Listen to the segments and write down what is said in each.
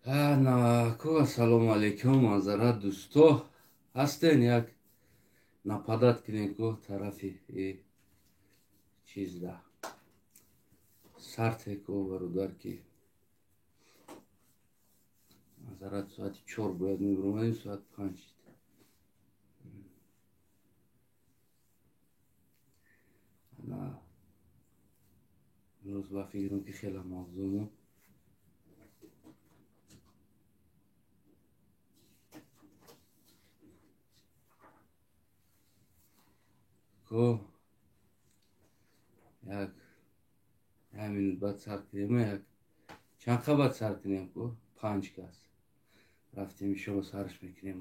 Нако, ассалому алейкум, мазарат дӯсто ҳастен. Як нападат кунем ко тарафи чизда сарте ко бародар ки мазарат соати 4 бояд мебиромадем, соат 5 шид. имрӯз ба фикрам ки хела мавзӯъ ко як минут баъд сар кунем, як чанд хабат сар кунем ко 5 кас рафтем ишоро сарш мекунем.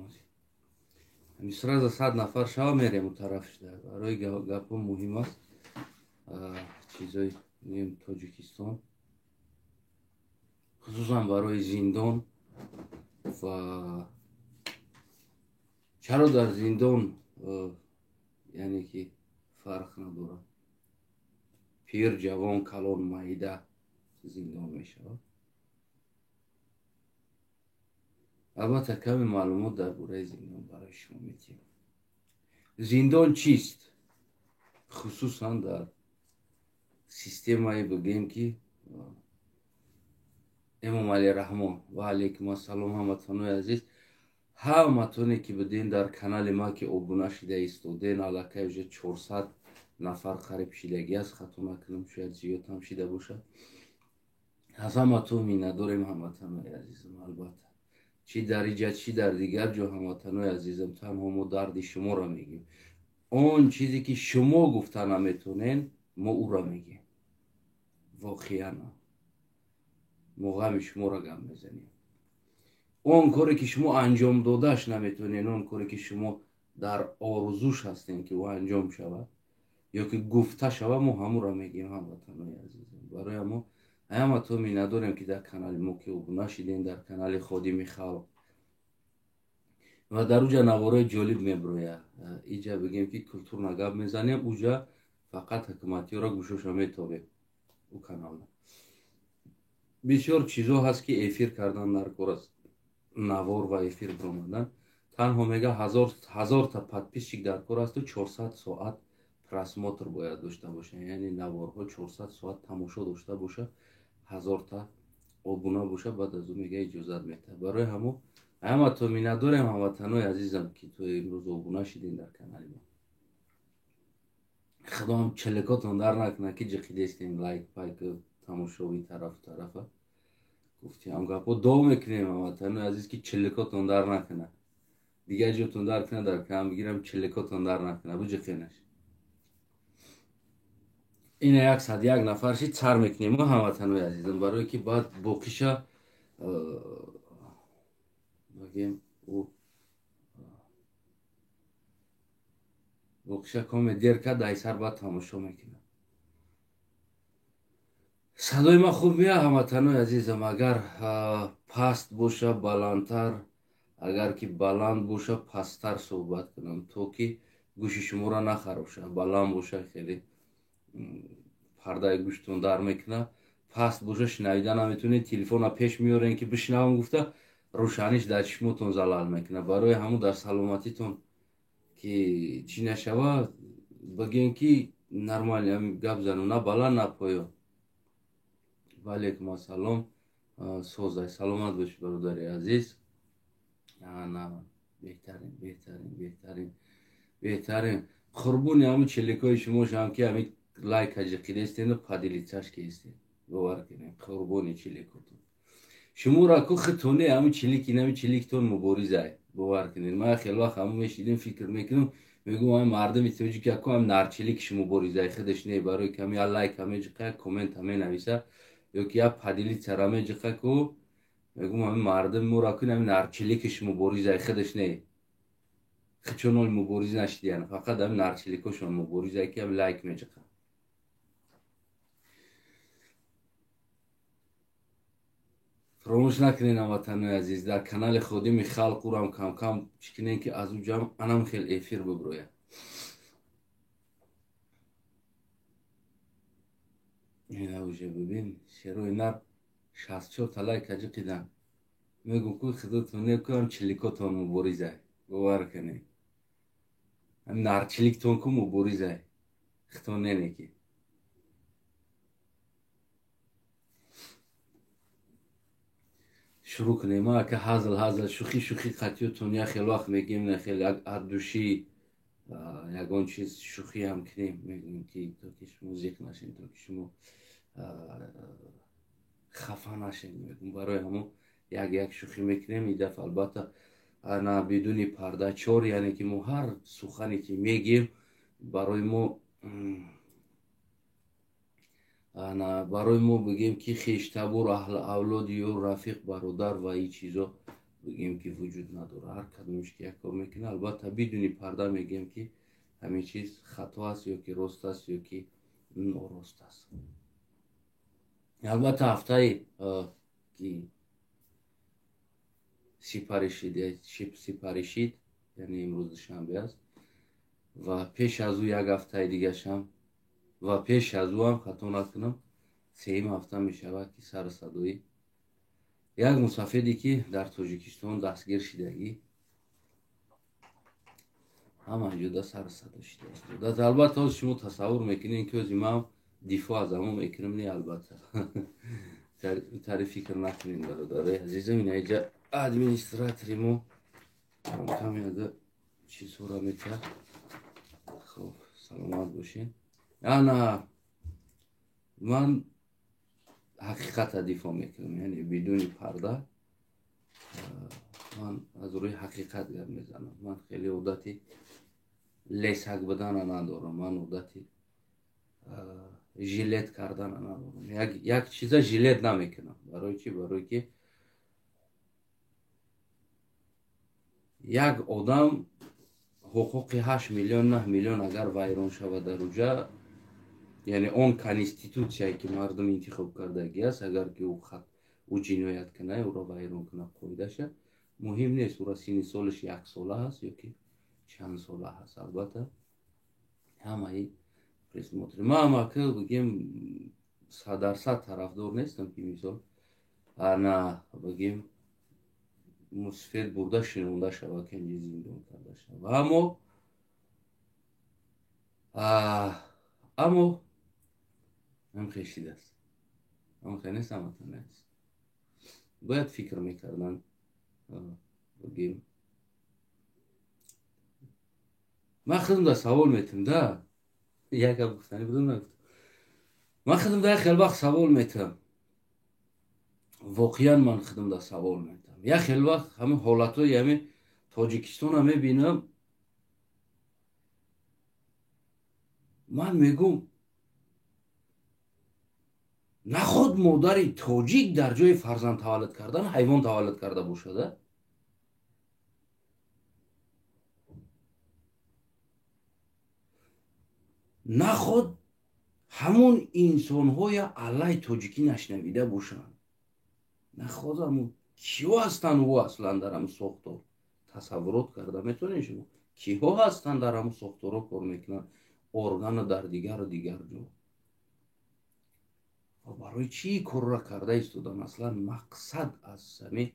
сразу 100 нафар шава мерем у тарафшда. Барои гапҳо муҳим аст, чизои тоҷикистон, хусусан барои зиндон. ва чаро дар зиндон яъне ки фарқ надорад, пир, ҷавон, калон, маъида зиндон мешавад. албатта каме маълумот дар бораи зиндон барои шумо метиҳам. зиндон чист? хусусан дар системае бигӯем ки имом алийраҳмон ва алейкум ассалом ҳамватанои азиз, ҳаматоне ки биден дар канали ма ки обуна шуда истоден, аллакай уже 400 нафар қариб шидагӣ аст, хато накунам шояд зиёд ҳам шида бошад. аз ҳаматон миннатдорем ҳамватанои азизам. албатта чӣ дар иҷа чӣ дар дигар ҷо ҳамватанои азизам, танҳо мо дарди шуморо мегӯем. он чизе ки шумо гуфта наметонен, мо уро мегӯем. воқеан мо ғами шуморо гап мезанем. он коре ки шумо анҷом додааш наметонен, он коре ки шумо дар орзуш ҳастем ки ӯ анҷом шавад ё ки гуфта шавад, мо ҳамуро мегӯем ҳамватанои азизам. барои ҳамо ҳаматон миннатдорем ки дар канали мо ки обуна шидем, дар канали ходими халқ. ва дар уҷа навораи ҷолиб мебирояд. иҷа бигем ки културна гап мезанем, уҷа фақат ҳукуматиёро гӯшоша метобем. ӯ каналда бисёр чизо ҳаст ки эфир кардан дар кор аст. навор ва эфир биромадан танҳо мега 1000 подписчик дар кор асту 400 соат просмотр бояд дошта бошад. яъне наворҳо 400 соат тамошо дошта бошад, 1000 обуна бошад, баъд аз ӯ мега иҷозат метаҳад. барои ҳаматон миннатдорем ҳамватанои азизам ки то имрӯз обуна шидем дар канали мо. худоам челикотон дар накунад ки ҷиқидестем лайк пайк тамошои тарафа гуфтем ҳам гапҳо дов мекунем. ҳамватанои азиз ки челикотон дар накунад, дигар ҷотон дар кунад, дар кам бигирам, челикотон дар накунад, буҷиқенаш. ина 101 нафар шид, сар мекунем ҳамватанои азизам, барое ки баъд боқиша багем боқиша коме дер кад ай сар баъд тамошо мекунад. садои ман хуб меяд ҳамватанои азизам? агар паст боша баландтар, агар ки баланд боша пасттар суҳбат кунам, то ки гӯши шуморо нахароша. баланд боша хеле пардаи гӯштон дар мекунад, паст боша шунавида наметонед, телефона пеш меёрен ки бишнавам гуфта рӯшаниш дар чишмотон залал мекунад. барои ҳамун дар саломатитон ки чӣ нашавад, бигем ки нормали ҳамин гап зану, на баланд на поён. ваалейкум ассалом, созай, саломат бош бародари азиз. беҳтарин қурбони ҳамин челикои шумо шавам ки ҳамин лайка ҷиқидестен падилицаш кистен. бовар кунем қурбони челикотон шуморо ку хитоне ҳамин челики нами челиктон муборизай. бовар кунед ман хеле вақт ҳамун мешидем, фикр мекунам, мегӯм ҳамин мардами тоҷика ку ҳамин нарчеликиш муборизай хидаш не, барои ки ҳамин лайка меҷиқа, коммента менависа ё ки як падилицара меҷиқа ку мегӯм ҳамин мардами моро ку ҳамин нарчеликиш муборизай хидаш не. хичоноли мубориза нашидиян, фақат ҳамин нарчеликошон муборизай ки ҳамин лайк меҷиқа. фаромӯш накунед ҳамватанои азиз, дар канали ходими халқ урам кам чӣ кунем ки аз уҷам анам хел эфир бибирояд. ина уҷа бибин шерои нар 64 лайка ҷиқидан. میگم که خودتون نکنم چلیکاتون مبارزه باور کنید هم نارچلیکتون که مبارزه خودتون ننگی شروع کنیم ما که هزل شوخی قطیتون یا خیلی وقت میگیم نه خیلی اردوشی یگان چیز شوخی هم کنیم میگیم که تو که شما موزیک نشین تو که شما خفه نشین میگم برای همون یک شوخی میکنیم این دفعه البته انا بدون پرده چور یعنی که ما هر سخنی که میگیم برای ما برای ما بگیم که خویشتبار اهل اولاد یا رفیق برادر و این چیزا بگیم که وجود نداره هر کدومش که یک کار میکنه البته بدون پرده میگیم که همین چیز خطا است یا که راست است یا که ناراست است البته هفته که سپری شد یعنی امروز شنبه است و پیش از او یک هفته دیگه شم و پیش از او هم خطا نکنم سیم هفته می شود که سر صدای یک مسافری که در تاجیکستان دستگیر شدگی همانجا سر صدا شده است البته شما تصور میکنین که از امام دفاع از امام میکنم نه البته تعریف فکر نکنین برادرای عزیزم این اینجا ادمینستراتوری ما کمی اده چیز را میکرد خب سلامت باشین نه من حقیقت دفاع میکنم یعنی بدون پرده من از روی حقیقت گرد میزنم من خیلی عادتی لیسک بدن ندارم من عادتی ژیلت کردن ندارم یک چیزا ژیلت نمیکنم برای چی برای که یک آدم حقوق 8 میلیون 9 میلیون اگر ویران شود در اوجا یعنی اون کانستیتوسیایی که مردم انتخاب کردگی است اگر که او جنایت کنه او را ویران کنه قاعده شه مهم نیست او را سن سالش 1 ساله هست یا که چند ساله هست البته همه پرسموتری ما که بگیم 100% طرفدار نیستم که مثال نه بگیم مسفید برده شنونده شود که اینجا زندان کرده شود اما هم خیشید است هم خیلی نیست هم نیست باید فکر میکردن بگیم من خودم در سوال میتونم ده یک گفتنی بدون نگفتم من خودم در خیلی وقت سوال میتونم واقعا من خودم در سوال میتونم یک خیلی وقت همه حالت های همه تاجیکستان هم میبینم من میگم نخود مادری تاجیک در جای فرزند تولد کردن حیوان تولد کرده باشده نخود همون انسان های علی تاجیکی نشنویده باشند نخود همون کیا هستن او اصلا در همون ساختار تصورات کرده میتونین شما کیا هستن در همون ساختار کار میکنن ارگان در دیگر جا و برای چی کار را کرده ایستادن اصلا مقصد از همه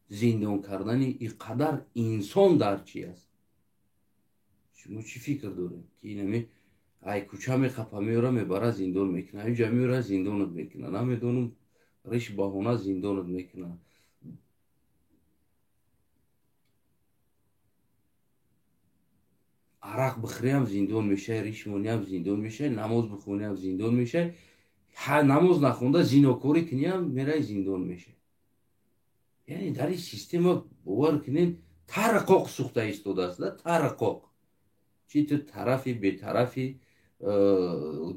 زندان کردن اینقدر انسان در چی است شما چی فکر دارید که اینمی ای کوچه میخپه میاره میبره زندان میکنه اینجا میاره زندانت میکنه نمیدونم ریش بهونه زندانت میکنه عرق بخوری هم زندان میشه ریش مونی هم زندان میشه نماز بخونی هم زندان میشه نماز نخونده زیناکاری کنی هم میره زندان میشه یعنی در این سیستم باور کنین ترقاق سوخته ایستاده است ترقاق چی تو طرفی به طرفی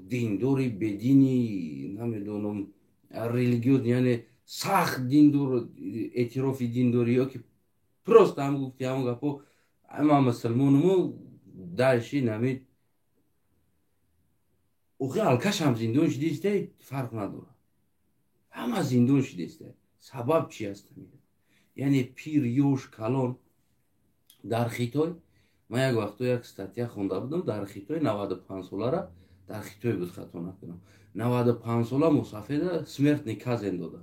دیندوری بدینی نمیدونم ریلیگیون یعنی سخت دیندور اعتراف دیندوری ها که پروست هم گفتی همون گفت اما مسلمانمو داشتی نمید اوخی الکش هم زندان شدیسته فرق نداره همه زندان شدیسته سبب چی هست یعنی پیر یوش کلان در خیتای من یک وقتا یک استاتیا خونده بودم در خیتای 95 ساله را در خیتای بود خطا نکنم 95 ساله مسافر سمرت نکاح داده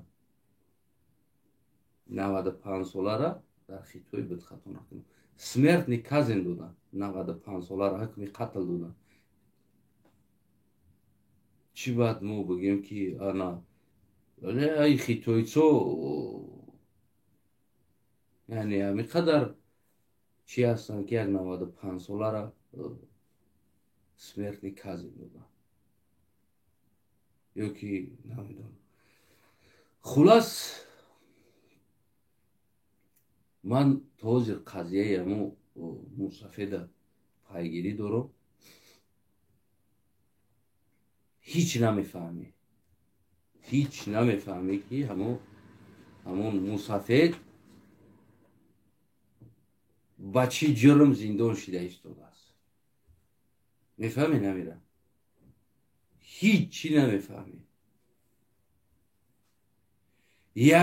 95 солара дар хитои бидхатона кунем. Смертни казин додан. 95 солара ҳукми қатл додан. Чӣ баъд мо бигем ки ана ай хитоицо яъне ҳамин қадар чӣ ҳастанд ки як 95 солара смертни казин додан. ё ки намедонам. хулас ман то ҳозир қазияи ҳамо мусафеда пайгирӣ дорам. ҳеҷ намефаҳмӣ ки ҳамон мусафед ба чӣ ҷурм зиндон шуда истодааст. мефаҳмӣ намира? ҳеҷ намефаҳмӣ.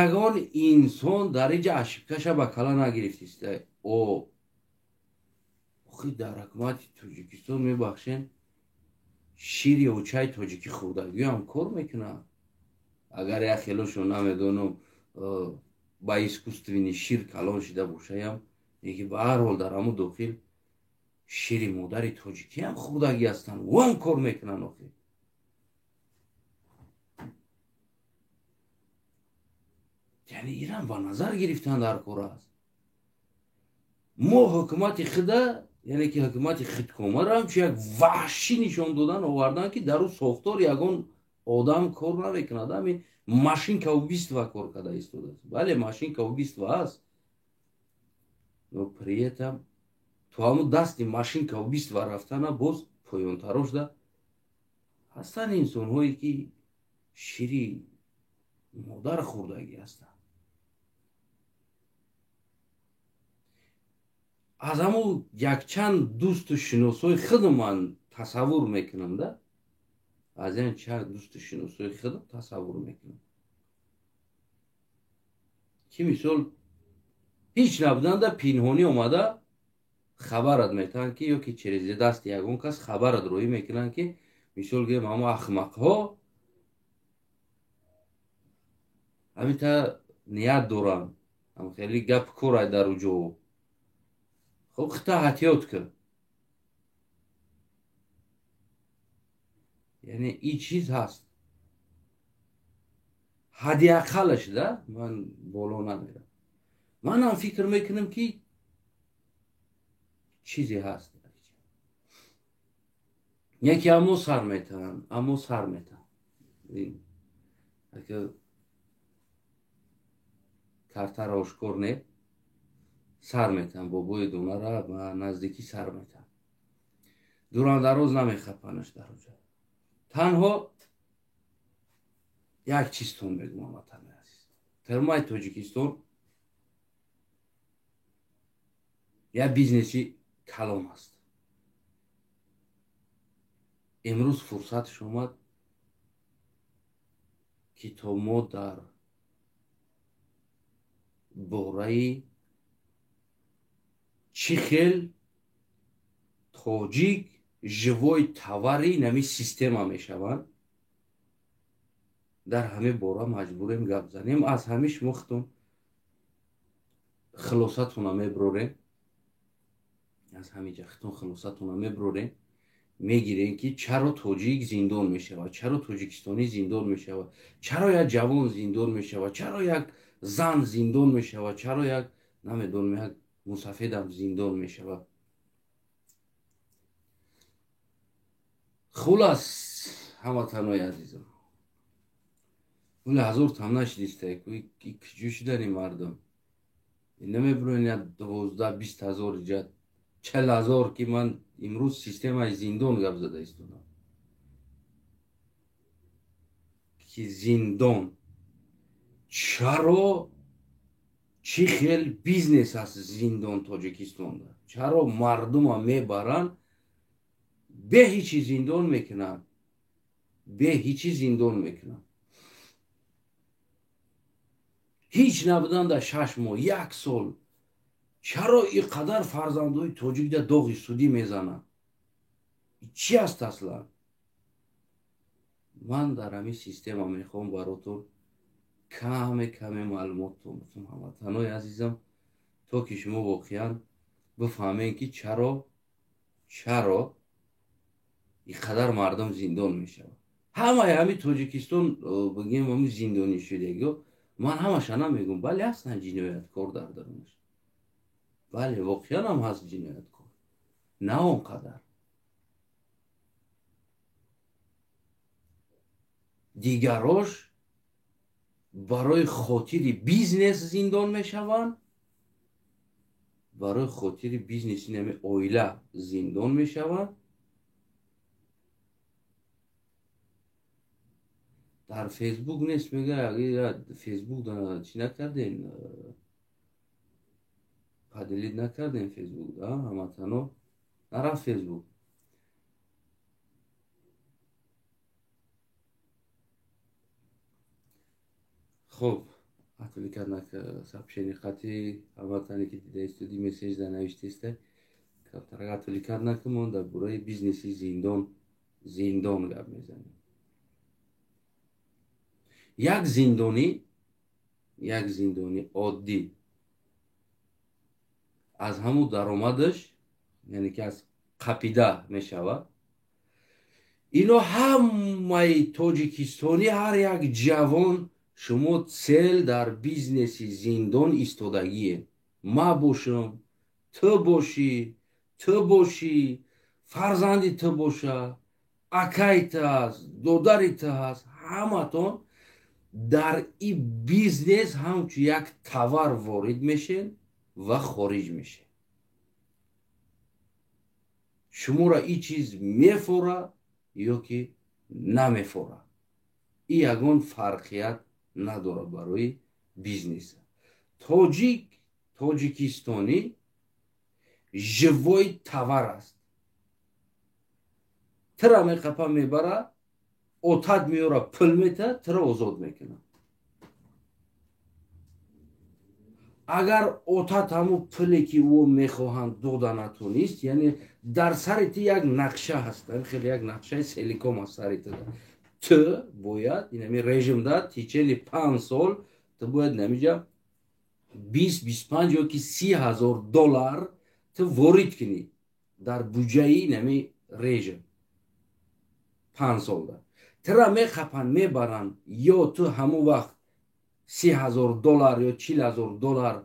ягон инсон дар инҷа ашибкаша ба кала нагирифтиста. охи дар ҳукумати Тоҷикистон мебахшен шири очаи тоҷикӣ хурдагиам кор мекунад. агар як хелошо намедонам ба искусствени шир калон шуда бошаям, яки ба ҳар ҳол дар ҳамун дохил шири модари тоҷикӣ ҳам хурдагӣ ҳастанд, вам кор мекунанд. охи яъне инам ба назар гирифтан дар кор аст. мо ҳукумати худа, яъне ки ҳукумати худкомаро ҳамчун як ваҳшӣ нишон додан овардан ки дар ӯ сохтор ягон одам кор намекунад. ҳамин машинка убийства кор карда истодааст. бале машинка убийства аст, но при этом то ҳамун дасти машинка убийства рафтана боз поёнтарош да ҳастанд инсонҳое ки шири модар хурдагӣ ҳастанд. аз ҳамун якчанд дӯсту шиносои худам ман тасаввур мекунам да. аз ин чанд дӯсту шиносои худам тасаввур мекунам ки мисол ҳеҷ набуданда пинҳонӣ омада хабарат метаҳанд ки ё ки через дасти ягон кас хабарат роҳӣ мекунанд ки мисол гӯем ҳамон ахмақҳо ҳамита ният доранд, хеле гапи корай дар уҷо. хуб хита ҳатиёт кун. яъне ин чиз ҳаст. ҳадди ақалаш да, ман боло намерам. манам фикр мекунам ки чизе ҳаст. яке аммо сар метаванд, картара ошкор не сар метаванд, бобои донара ба наздикӣ сар метаванд. дурандароз намехапанаш дар оҷа. танҳо як чизтон мегӯям ватани азиз. термои Тоҷикистон як бизнеси калон аст. имрӯз фурсатш омад ки то мо дар бораи чӣ хел тоҷик живои тавари нами система мешаванд, дар ҳамин бора маҷбурем гап занем. аз ҳамиш мо худам хулосатона меброрем. аз ҳаминҷа худам хулосатона меброрем. мегирем ки чаро тоҷик зиндон мешавад, чаро тоҷикистонӣ зиндон мешавад, чаро як ҷавон зиндон мешавад, чаро як зан зиндон мешавад, чаро як намедонам як мусафедам зиндон мешавад. хулас ҳамватанои азизам, ҳазор там нашидиста киҷӯ шудани мардум намебурен 12-20 ҳазор иҷа 40 000 ки ман имрӯз системаи зиндон гап зада истодам. ки зиндон чаро чӣ хел бизнес аст зиндон Тоҷикистонда? чаро мардума мебаранд бе ҳичи зиндон мекунанд, бе ҳичи зиндон мекунанд. ҳеҷ набуданда 6 моҳ 1 сол. чаро ин қадар фарзандои тоҷикда доғи судӣ мезананд? чӣ аст аслан? ман дар ҳамин система мехоҳам баротон کمی معلومات تو میتونم هموطنای عزیزم تا که شما واقعا بفهمین که چرا اینقدر مردم زندان میشه. همین تاجیکستان بگیم همین زندانی شده گو من همش نمیگم ولی هستن جنایتکار در درونش. بله واقعا هم هست جنایتکار، نه اونقدر. دیگراش برای خاطر بیزنس زندان میشوند، برای خاطر بیزنس نمی اویله زندان میشوند. در فیسبوک نیست میگه اگه فیسبوک چی نکردین پدیلید نکردین فیسبوک همتنو نرفت فیسبوک. خب حتی کردن که سبشینی خطی همتنی که دیده استودی میسیج در نوشته است که ترک حتی کردن که من در برای بیزنسی زندان گب میزنیم. یک زندانی عادی از همون درآمدش یعنی که از قپیده میشود. اینو همه تاجیکستانی هر یک جوان شما цел در بیزنسی زندان ایستادگیه. ما باشم، تو باشی، فرزندی تو باشه، اکایت هست، دودریت هست، همتون در این بیزنس همچون یک توار وارد میشین و خارج میشه. شما را این چیز میفوره یا که نمیفوره. این یگان فرقیت نداره برای بیزنس. تاجیکستانی живой توار است. ترا میقپا میبره отад میاره پول میته ترا آزاد میکنه. اگر отад همون پولی که او میخواهند دادنتون نیست یعنی در سرت یک نقشه هست، خیلی یک نقشه سیلیکون هست سرت تو باید اینمی رژیم داد تیچلی 5 سال تو باید نمیجا 20-25 یا که $30,000 تو وارد کنی در بودجه نمی رژیم 5 سال دار ترا میخپن میبرن یا تو همون وقت $30,000 یا $40,000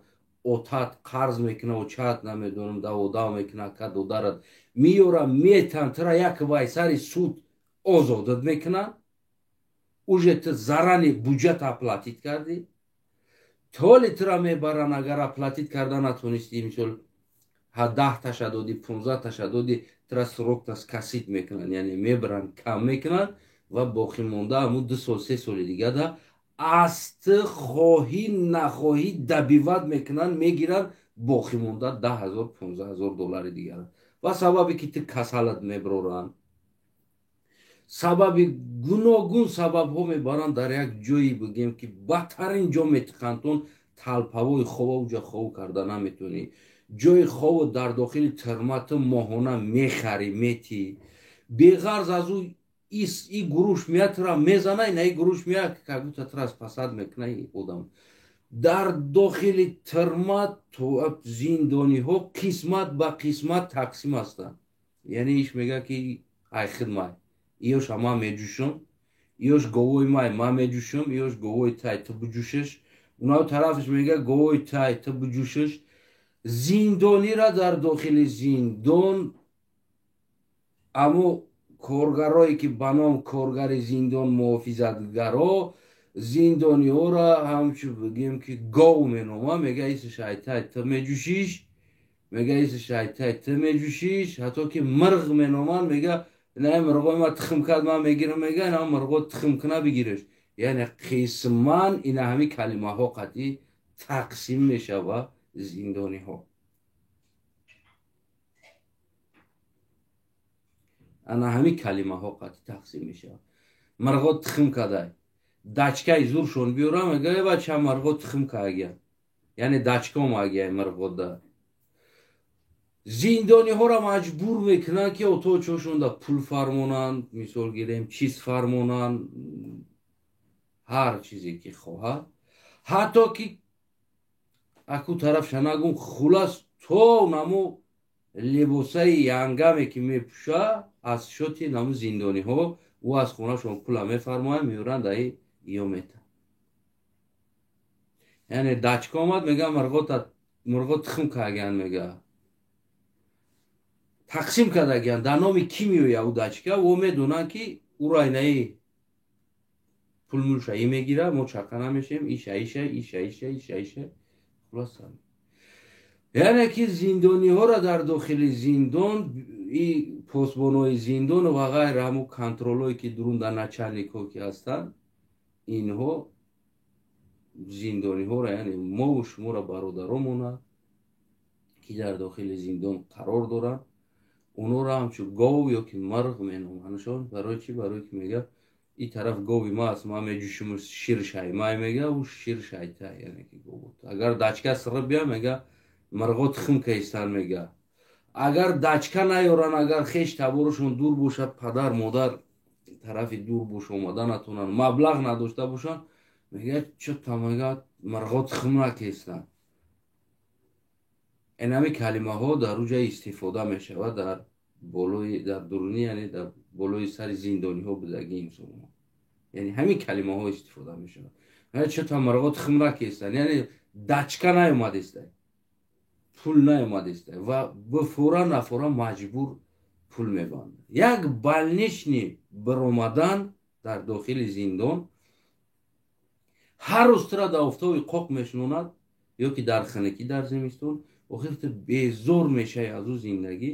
отад قرض میکنه و چت نمیدونم دو میکنه که دو دارد میاره میتن ترا یک وای سری سود آزادت میکنن. уже تو зарани бюджет оплатить کردی. تولی ترا میبرن اگر оплатить کردن نتونستی مثل 10 تاشه دادی 15 تاشه دادی ترا سروک تاس کسید میکنن یعنی میبرن کم میکنن و باقی مونده همون 2 سال 3 سال دیگه ده است خواهی نخواهی دبیوت میکنن میگیرن باقی مونده $10,000-15,000 دیگه و سببی که تو کسالت میبرن سبب گوناگون سبب ها میبرن در یک جایی بگیم که بدترین جا میتخندون تلپوای خواب اوجا خواب کرده نمیتونی جای خواب در داخل ترمت ماهانه میخری میتی بیغرز از او ای گروش میاد را میزنه نه ای گروش میاد که کبوت ترس پسد میکنه ای بودم در داخل ترمت تو زندانی ها قسمت با قسمت تقسیم هستن یعنی ایش میگه که ای خدمت ایوش ما میجوشم ایوش گووی ما میجوشم ایوش گووی تای تو بجوشش اونها طرفش میگه گووی تای تو بجوشش. زندانی را در داخل زندان اما کارگرایی که بنام کارگر زندان محافظتگرا زندانی ها را همچو بگیم که گاو مینامه میگه ایس شایتای تو میجوشیش میگه ایس شایتای تو میجوشیش حتی که مرغ مینامن میگه نه مرغای ما تخم کرد من میگیرم میگه نه مرغا تخم کنه بگیرش یعنی قسمان این همه کلمه ها قطعی تقسیم میشه و زندانی ها انا همه کلمه ها قطعی تقسیم میشه. مرغا تخم کرده دچکای زورشون بیورم میگه بچه مرغا تخم کرده یعنی دچکا مگه مرغا ده زندانی ها را مجبور میکنن که اتو چوشون دا پول فرمونن مثال گیریم چیز فرمونن ҳар чизе ки хоҳад, ҳатто ки аку тараф шанагум хулас то намо либосаи янгаме ки мепӯша аз шоти намо зиндониҳо ӯ аз хонашон пула мефармояд меёранд даи иёмета. яъне дачка омад мега мурғо тухм кардагиянд, мега тақсим кардагиянд, дар номи кӣ меояд ӯ дачка, ӯ медонанд ки ӯро инаи пулмӯша и мегира, мо чақа намешем, иша хулоса. яъне ки зиндониҳоро дар дохили зиндон и посбонҳои зиндон ва ғайра ҳамун контролҳое ки дурун дар начальникҳо ки ҳастанд, инҳо зиндониҳоро яъне мову шуморо бародаромона ки дар дохили зиндон қарор доранд, онҳоро ҳамчун гов ёки марғ меномандшон. барои чӣ? барое ки мега ин тараф гови ма аст, ман меҷӯшум шир шаймай, мега ӯ шир шайта, яъне ки гов агар дачка сирғиб биям, мега марғо тухм каистанд, мега агар дачка наёранд, агар хеш таборашон дур бошад, падар модар тарафи дур боша омада натонанд, маблағ надошта бошанд, мега чӯта мега марғо тухм накаистанд. инами калимаҳо дар уҷа истифода мешавад дар дуруни, яъне дар болои сари зиндониҳо будагӣ инсонҳо, яъне ҳамин калимаҳо истифода мешавад. чӯта марғо тухм накаистанд, яъне дачка наёмадистанд, пул наёмадистанд ва бифора нафора маҷбур пул мебанданд. як балнишни биромадан дар дохили зиндон ҳар рӯз тира дар офтоби қоқ мешинонад, ёки дар ханагӣ дар зимистон, охир ту безор мешавӣ аз ӯ зиндагӣ,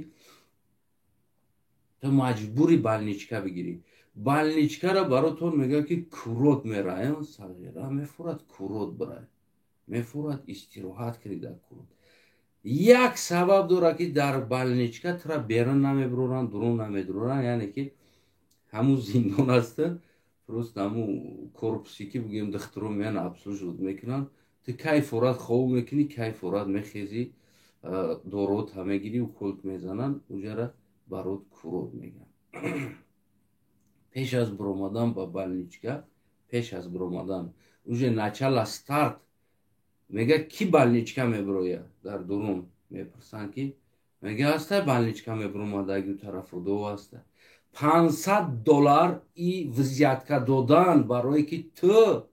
ту маҷбури балничка бигирӣ. балничкаро баротон мегӯяд ки курорт меравӣ, сағира мефурад курорт бирай, мефурад истироҳат кунӣ дар курорт. як сабаб дорад ки дар балничка тура берун намебироранд, дурун намедуроранд, яъне ки ҳамун зиндон асту, просто ҳамун корпусе ки бигӯем духтуро меян обслуживать мекунанд, ту кай форат хобу мекунӣ, кай форат мехезӣ, дороот ҳам мегирӣ, уколот мезананд, уҷара барот курорт мегӯянд. пеш аз биромадан ба балничка, пеш аз биромадан уҷа начала старт мега ки балничка мебирояд дар дурун, мепурсанд ки мега ҳастай балничка мебиромадаги тарафу дов аста. $500 и визитка додан барое ки ту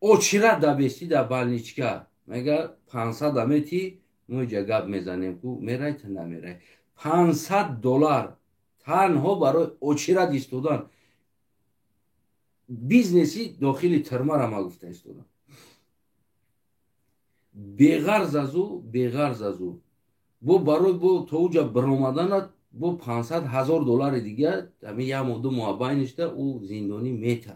очират дабести дар балничка, мега 500 амети мо иҷа гап мезанем ку мерай ту намерай. $500 танҳо барои очират истодан. бизнеси дохили тирмара ма гуфта истодам. беғарз аз ӯ бо барои бо то уҷа биромаданат бо $500,000 дига ҳамин як моҳ ду моҳ байнишда ӯ зиндонӣ мета.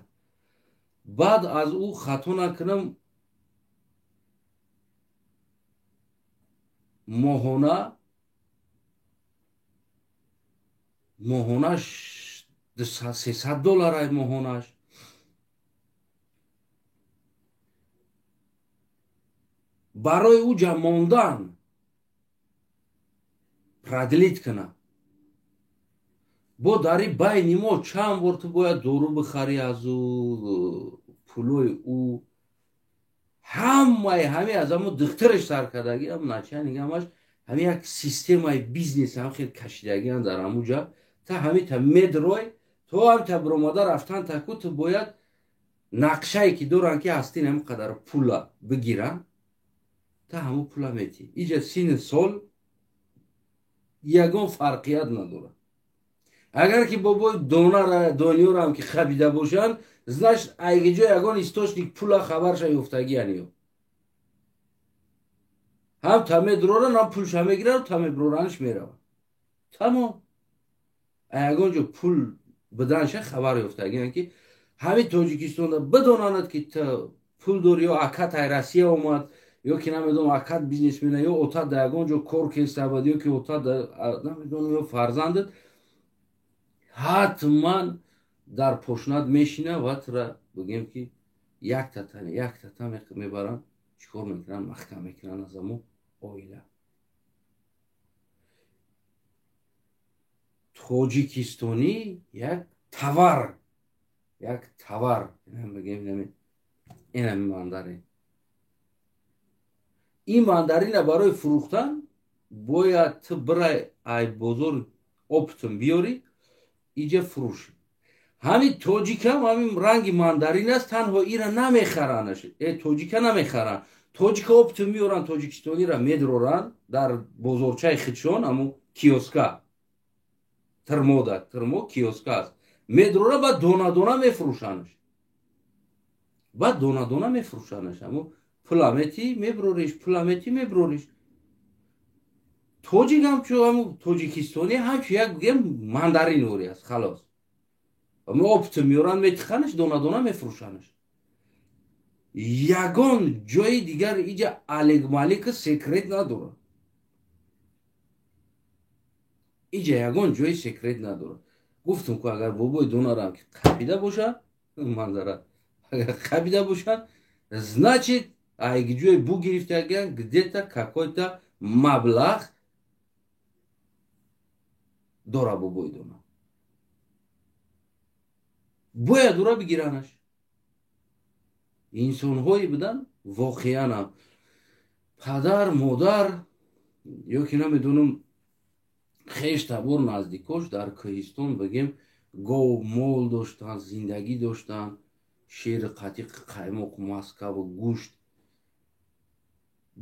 баъд аз ӯ хато накунам моҳонаш $300 моҳонаш. барои уҷа мондан продлит кунам. бо дари байни мо чанд бор ту бояд дору бихарӣ аз ӯ, пулои ӯ ҳамаи ҳамин аз ҳамун духтараш сар кардагӣ, ҳам начальник ҳамаш ҳамин як системаи бизнес ҳам хел кашидагиам дар ҳамуҷа. та ҳамин та медрой то ҳам та биромада рафтан таку ту бояд нақшае ки доранд ки ҳастин ҳамин қадар пула бигиранд, та ҳамун пула метӣ. иҷа сини сол ягон фарқият надорад. агар ки бобои дониёрам ки хабида бошанд, значит айгиҷо ягон источник пула хабарша ёфтагиян ё ҳам та медроранд, ҳам пулша мегиранд, та мебироранш мераванд. тамом. ягон ҷо пул биданша хабар ёфтагиян ки ҳамин тоҷикистонда бидонанд ки ту пул дори, ё акатай Россия омад, ё ки намедонам акат бизнесмена, ё отат да ягон ҷо кор кестабад, ё ки отат да намедонам ё фарзандат, ҳатман дар пошнат мешина ва тура бигӯем ки якта мебаранд, чикор мекунанд, маҳкам мекунанд аз ҳамун оила. тоҷикистонӣ як тавар یک تاور اینم بگیم اینم ماندارین. این ماندارین برای فروختن باید تو برای ای بزرگ اپتون بیاری اینجا فروش. همین توجیک هم همین رنگ ماندارین است، تنها ایرا نمیخرانش. توجیک نمیخرن. توجیک اپتون میورن، توجیکستانی را میدرورن در بزرچه خودشون، همون کیوسکا ترمو کیوسکا است، میدروره بعد دونا دونا میفروشنش. بعد دونا دونا میفروشنش، همون پلامتی میبروریش. توجیک هم چو همون توجیکستانی هم چو یک ماندارین اوری است خلاص. اما اپت میورن میتخنش، دونا دونا میفروشنش. یگان جای دیگر اینجا الگ مالک سیکرت نداره. اینجا یگان جای سیکرت نداره. گفتم که اگر بابای دونا را که قبیده باشه منظره، اگر قبیده باشه значит اگه جای бу гирифтаган где-то какой-то маблағ дора бобои дона. бояд ӯро бигиранаш. инсонҳое буданд воқеан падар модар ё ки намедонам хеш табор наздикош дар кӯҳистон бигем гов мол доштанд, зиндагӣ доштанд, шери қатиқ, қаймоқ, маскаву гӯшт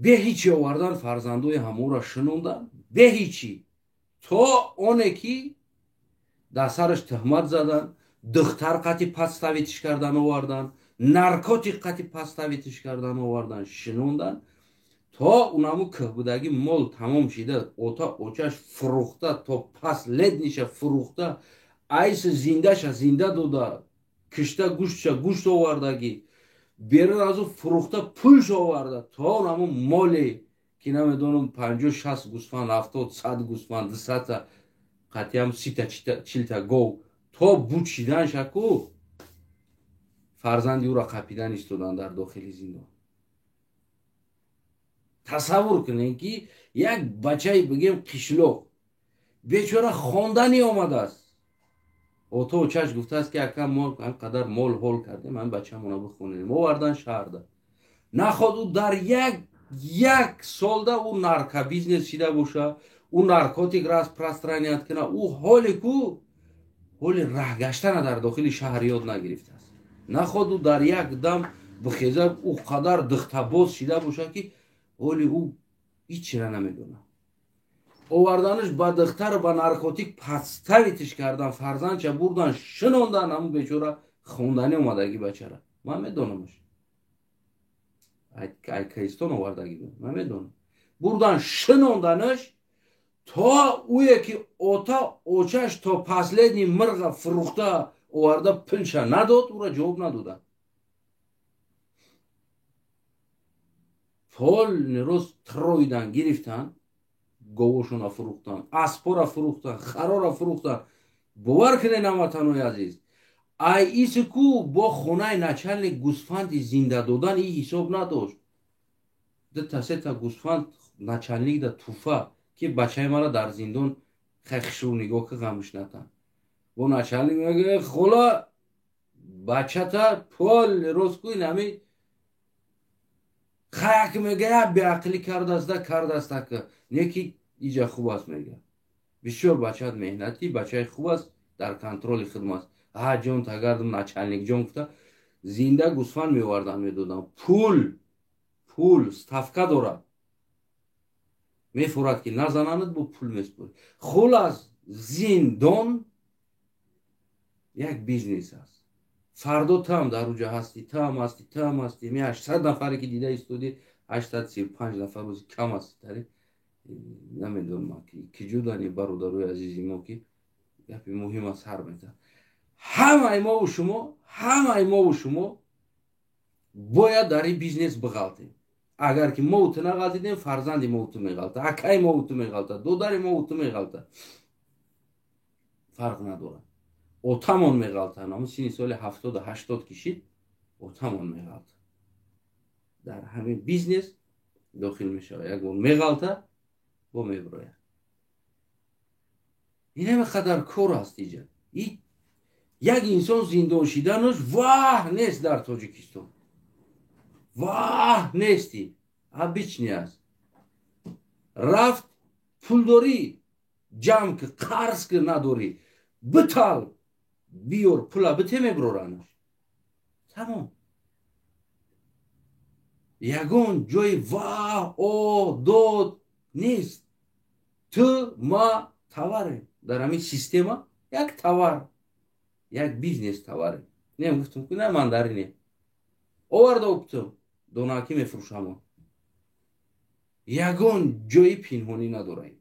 бе ҳичи овардан фарзандои ҳаморо шинондан бе ҳичи, то оне ки дар сараш тӯҳмат задан, духтар қати подставитиш кардан овардан, наркотик қати подставитиш кардан овардан, шинондан то унаму кӯҳбудагӣ мол тамом шида, ота очаш фурӯхта, то последниша фурӯхта, айси зиндаша зинда дода, кишта гӯштша гӯшт овардагӣ, берун аз ӯ фурӯхта пулш оварда, то унаму моле ки намедонам 50-60 гӯсфанд, 70-100 гӯсфанд, 200 қатиам 30-40 гов, то буд шиданшаку фарзанди ӯро қапидан истодан дар дохили зиндон. тасаввур кунед ки як бачаи бигем қишлоқ бечора хондани омадааст, ото очаш гуфтааст ки ака мо анқадар мол ҳол кардем, ҳамин бачаамона бихонем, овардан шаҳрда. наход ӯ дар як солда ӯ наркобизнес шида боша, ӯ наркотик распространият куна, ӯ ҳоле ку ҳоли раҳгаштана дар дохили шаҳр ёд нагирифтааст. наход ӯ дар як дам бихеза ӯ қадар духтабоз шида боша ки ҳоли ӯ ҳичира намедонад. оварданаш ба духтар ба наркотик подставитиш кардан, фарзандша бурдан шинондан, ҳамун бечора хонданӣ омадаги бачара. ман медонамаш. ай кӯҳистон овардаги ман медонам. бурдан шинонданаш то ӯе ки ота очаш то последни мирға фурӯхта оварда пулша надод, ӯро ҷавоб надоданд. пол нерӯз троидан гирифтан, говошона фурӯхтан, аспора фурӯхтан, харора фурӯхтан. бовар кунед ҳамватанои азиз, ай иси ку бо хонаи начальник гӯсфанди зинда додан и ҳисоб надошт. дута сета гӯсфанд начальник да туфа ки бачаи мара дар зиндон хехшу нигоҳ ки ғамш натан. бо начальник меге хола бачата пол нерӯз ку инами хаяк мега беақлӣ кардааста не ки иҷа хуб аст мега. бисёр бачаат меҳнатӣ, бачаи хуб аст, дар контроли хидмат. ҷон тагардам начальник ҷон гуфта зинда гӯсфанд меовардан медодам, пул ставка дорад, мефурад ки назананад бо пул меспурад. хулас зиндон як бизнес аст. фардо там дар уҷа ҳастӣ, там ҳастӣ, ми 800 нафаре ки дида истоди, 835 нафар рӯзи кам аст. тари намедонам ки ҷудани бародарои азизи мо ки гапи муҳим аст ҳар мета. ҳамаи мову шумо бояд дар ин бизнес биғалтем. агар ки мо ӯту нағалтидем, фарзанди мо ӯту меғалта, акаи мо ӯту меғалта, додари мо ӯту меғалта, фарқ надорад. отамон меғалта, ҳамун сини соли 70-80 кишид, отамон меғалта. дар ҳамин бизнес дохил мешавад. ягон меғалта бо меброяд. ин ҳама қадар кор аст иҷа. یک انسان زندان شدنش واه نیست در تاجیکستان، واه نیستی. بیچ نیست. رفت پولداری جمع که قرض که نداری بتال بیار پولا بته میبرورنش. تمام. یگون جای واه او داد نیست. تو ما تواره در همین سیستما یک توار، یک بیزنس تواره. نه گفتم که نه ماندارینه آورده گفتم دوناکی میفروشم. یگون جای پینهونی نداره.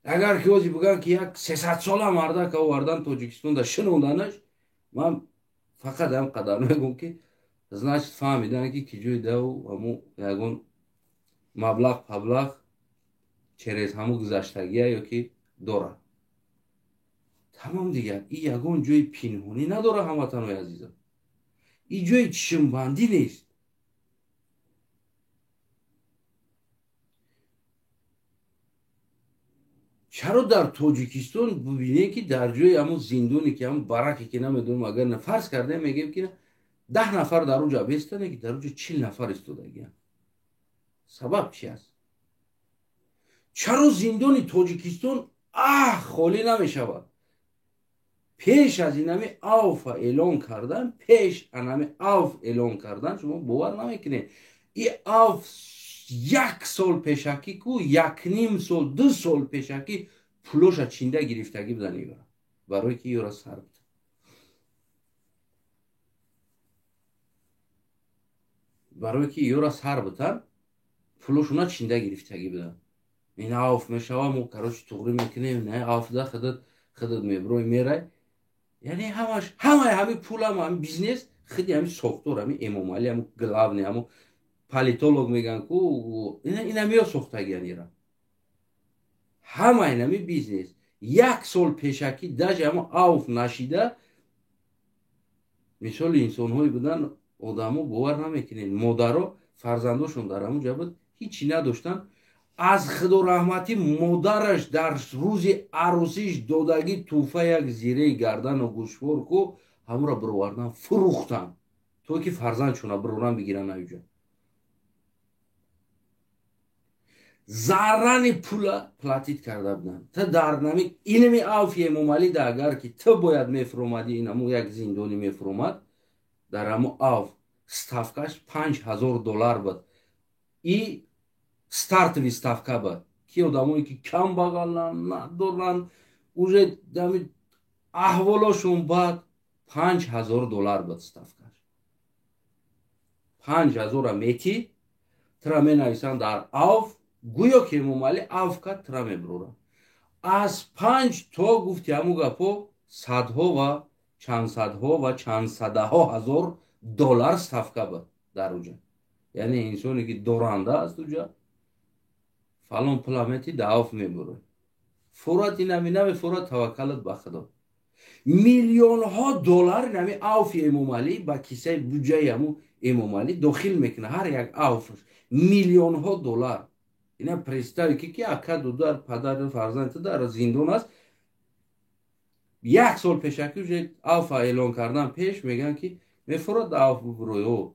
اگر که اوزی بگن که یک 300 ساله مرده که آوردن تاجیکستان دا شنوندنش، من فقط هم قدر میگم که значит فهمیدن که جوی دو همو یگون مبلغ через همو گذشتگی یا که داره. تمام دیگر. این یگون جوی پینهونی نداره هموطنوی عزیزم. این جوی چشمبندی نیست. چرا در تاجیکستان ببینید که در جای همون زندونی که همون برکی که نمیدونم اگر نفرض کرده میگیم که 10 نفر در اونجا بیستنه که در اونجا 40 نفر استودگی. سبب چی است؟ چرا زندان تاجیکستان خالی نمیشود؟ پیش از این همه آف اعلان کردن شما باور نمیکنه این آف 1 سال پیشکی کو 1.5 سال 2 سال پیشکی پولوش چینده گرفتگی بدن ایورا برای که ایورا سر بده. برای که ایورا سر بدن پولوشونا چینده گرفتگی بدن. این آف میشوه مو کراش تغری میکنیم نه آف ده خدت میبروی میره. یعنی همه پول هم بیزنس خیلی همین ساختور همین امامالی همین گلاونی همین پالیتولوگ میگن که این همین ساختگی نیرم همه این همین بیزنس 1 سال پیشکی داج همین آف نشیده مثال انسان های بودن آدمو باور نمیکنین مادرها فرزنداشون در همون جا بود هیچی نداشتن از خدا رحمتی مادرش در روز عروسیش دادگی توفه یک زیره گردن و گوشوار کو همون را بروردن فروختن تو که فرزندشون برورن بگیرن اینجا زرن پول پلاتیت کرده بودن تا در نمی اینمی آفی امامالی ده اگر که تو باید میفرومدی اینمو یک زندانی میفرومد در همو آف ستافکاش $5,000 بود. ای стартовый ставка بود که آدمایی که کم بغلن ندارن уже دمی احوالشون بعد $5,000 بود ставкаш. 5,000 میتی ترا می نویسن در آف گویا که ممالی آف که ترا می برورن از 5 تا گفتی همو گپو صدها و چند صدها و چند صدها هزار دلار ставка بود در اونجا. یعنی انسانی که دورنده است اونجا فلان پلامیتی دعوف میبره فورات این همی نمی فورات توکلت به خدا میلیون ها دلار نمی آفی امامالی با کیسه بودجه همو امامالی داخل میکنه هر یک آفش میلیون ها دلار. اینا پرستایی که اکا دودار پدر فرزند در زندان است 1 سال پیشکی آف اعلان کردن پیش میگن که میفورات دعوف ببروی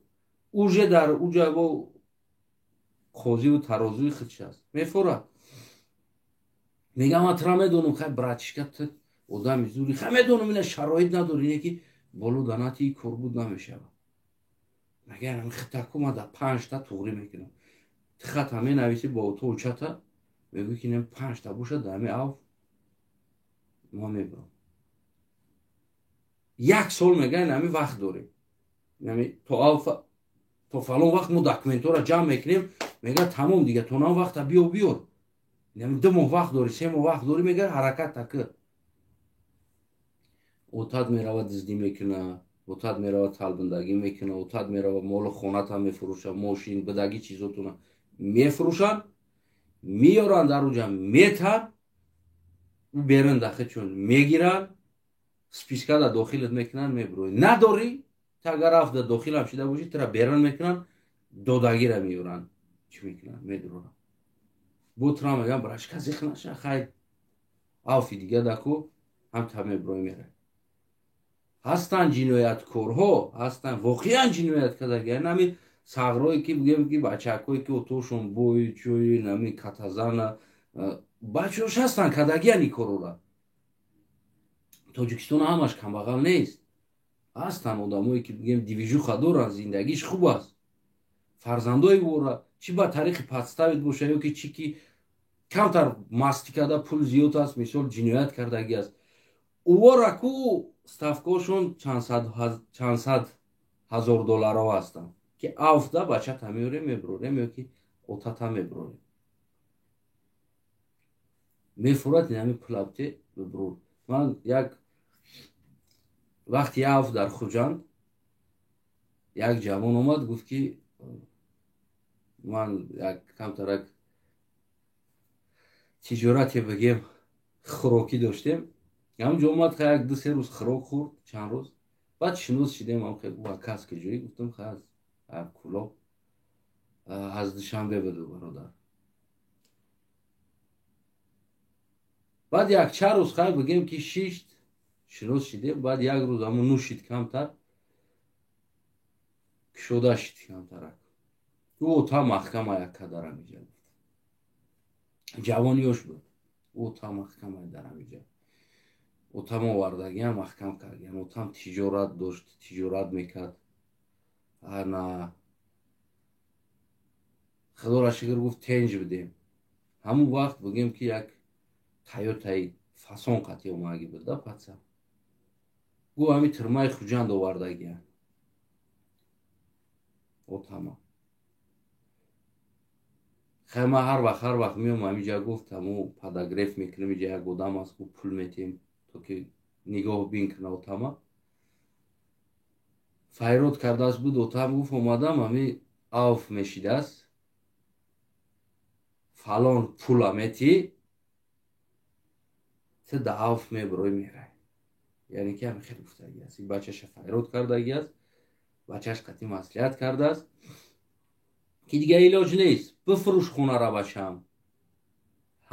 اوجه در اوجه با خوزی و ترازوی خودش است میفورد میگم من ترا میدونم خیلی براتشکت آدم زوری خیلی میدونم این شرایط نداره اینه که بالو دانتی کار بود نمیشه مگر همین خطکو من در 5 تا توغری میکنم خط همه نویسی با تو چتا میگو که نیم 5 تا بوشه دمی آف ما میبرم 1 سال میگن همین وقت داره یعنی تو آف تو فلان وقت ما داکومنتو را جمع میکنیم میگه تمام دیگه تو نام وقت بیار یعنی 2 ماه وقت داری 3 ماه وقت داری میگه حرکت تکه اوتاد میرود دزدی میکنه اوتاد میرود طالبندگی میکنه اوتاد میرود مال خونت هم میفروشه ماشین بدگی چیزاتون میفروشن میارن در اونجا میتن بیرن داخل چون میگیرن سپیسکا در داخلت میکنن میبروی نداری تا اگر رفت در داخل هم شده باشی ترا بیرن میکنن دادگی را میورن چی میکنن میدرونن بوترا میگن براش کسی نشه خیلی آفی دیگه دکو هم تا میبروی میره ҳастанд ҷинояткорҳо, ҳастанд воқеан ҷинояткардаги нами сағрое ки бигем ки бачакое ки отошон бои чӯи нами катазана бачаҳош ҳастанд кардагиян ин корора. Тоҷикистон ҳамаш камбағал нест. ҳастанд одамое ки бигем дивижуха доранд, зиндагиш хуб аст. фарзандои вора чӣ ба тариқи подставид боша ё ки чӣ ки камтар мастӣ карда пул зиёд аст, мисол ҷиноят кардагӣ аст. Увора ку ставкаошон чандсад ҳазор долларо ҳастанд ки авфда бачата меорем мебурорем ё ки отата мебурорем. Мефурад инами пулавте бибурор. Ман як вақти авф дар Хуҷанд як ҷавон омад гуфт ки ман як камтарак тиҷорате бигем хӯрокӣ доштем. ҳамҷо омад ха як 2-3 рӯз хӯрок хӯрд, чанд рӯз. баъд шинос шидем кас ки ҷоӣ гуфтам хаз кулоб аз душанбе буду бародар. баъд якчанд рӯз хай бигем ки шишт шинос шидем. баъд як рӯз ҳамун нӯшид камтар кушода шид камтарак. ӯ та маҳкама якка дарамиҷа гуфт. ҷавониёш буд. ӯ та маҳкама дарамиҷа. отам овардагиам маҳкам кардагиам. отам тиҷорат дошт, тиҷорат мекард. ана худоро шукр гуфт тенҷ будем. ҳамун вақт бигем ки як тойотаи фасон қати омаги буда патса. гӯ ҳами тирмаи Хуҷанд овардагиам. отама хайма ҳар вақт меом ҳамиҷа гуфт ҳаму подогреф мекунем иҷа як одам аст ку пул метем то ки нигоҳ бин куна. отама файрод кардааст буд. отам гуфт омадам ҳами авф мешидааст фалон пула метӣ ти да авф мебурой мерай. яъне ки ҳами хеле гуфтагӣ аст. бачаша файрод кардагӣ аст. бачаш қати маслиҳат кардааст ки дига илоҷ нест. бифурӯш хонара бачам.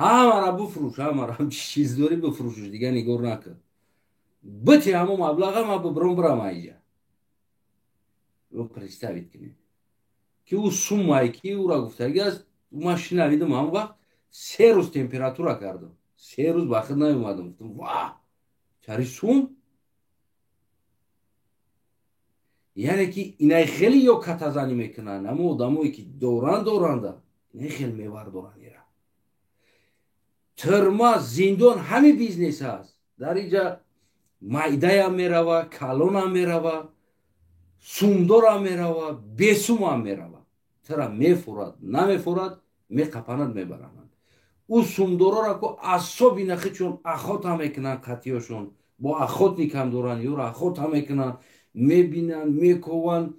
ҳамара бифурӯш, ҳамара чӣ чиз дорӣ бифурӯшш, дига нигор накун. бити ҳамон маблаға ман бибиром бирам айҷа. представит кунед ки ӯ суммае ки ӯра гуфтагӣ аст. ман шинавидам ҳамон вақт 3 рӯз температура кардам. 3 рӯз ба худ наомадам. гуфтам ва чари сум. яъне ки инай хеле ё катазанӣ мекунанд. ҳама одамое ки доранда инай хеле мевар доранд. ира тирма, зиндон ҳами бизнес аст. дар инҷа майдаям мерава, калонам мерава, сумдорам мерава, бесумам мерава. тира мефурад, намефурад, меқапанад, мебаранд. ӯ сумдороро ку асоби нахи чун ахота мекунанд. қатиёшон бо ахот никам доранд. ёро ахота мекунанд, мебинанд, мекованд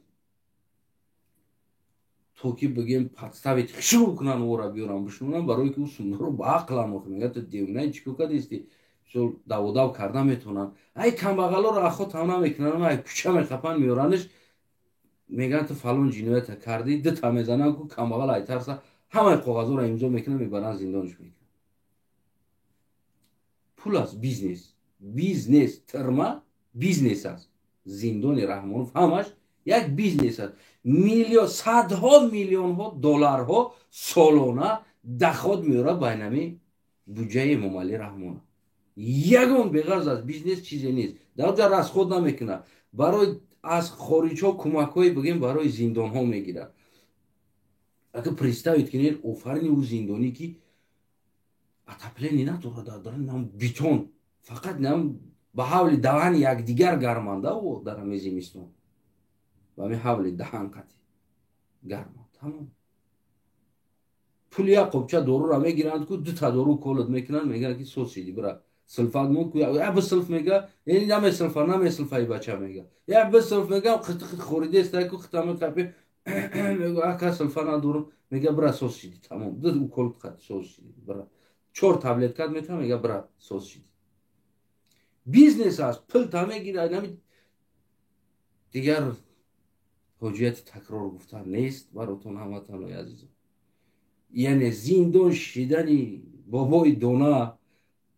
то ки бигем подставит хишру кунанд. вора биёрам бишунанд барое ки ӯ сумдоро ба ақл амохта. мега ту девнаи чӣ кӯка дисти мисол даводав карда метавонанд. ай камбағалоро ахота намекунанд. ай куча меқапанд меёрандш. меган ту фалон ҷиноята кардӣ. дита мезананд ку камбағал ай тарса ҳамаи коғазоро имзо мекунанд, мебаранд зиндонш мекунанд. пул аст, бизнес. бизнес тирма бизнес аст. зиндони Раҳмонов ҳамаш як бизнес аст. миллион садҳо миллионҳо долларҳо солона даход меорад ба инами буҷаи Эмомалӣ Раҳмонов. ягон беғарз аз бизнес чизе нест. дар ҷа расход намекунад. барои аз хориҷҳо кӯмакҳои бигем барои зиндонҳо мегирад. агар представит кунед офарини ӯ зиндонӣ ки отопление надорад. дар бетон фақат ба ҳавли даҳани якдигар гарманда дар ҳамин зимистон. ба ҳамин ҳавли даҳан қати гарманд. тамом. пули як қопча доруро мегиранд ку дута дору колод мекунанд. мегӯянд ки сос шидӣ бира силфат мон ку як бисилф мега намесилфа намесилфа и бача мега як бисилф мега қит хоридест ку қита мекапи мегӯ ака силфа надорум мега бира сос шидӣ. тамом. ду колод қати сос шидӣ. бира 4 таблеткат метавам мега бира сос шидӣ. бизнес аст. пул та мегирад. нами дигар ҳоҷияти такрор гуфтан нест баротон ҳаматонои азизон. яъне зиндон шидани бобои дона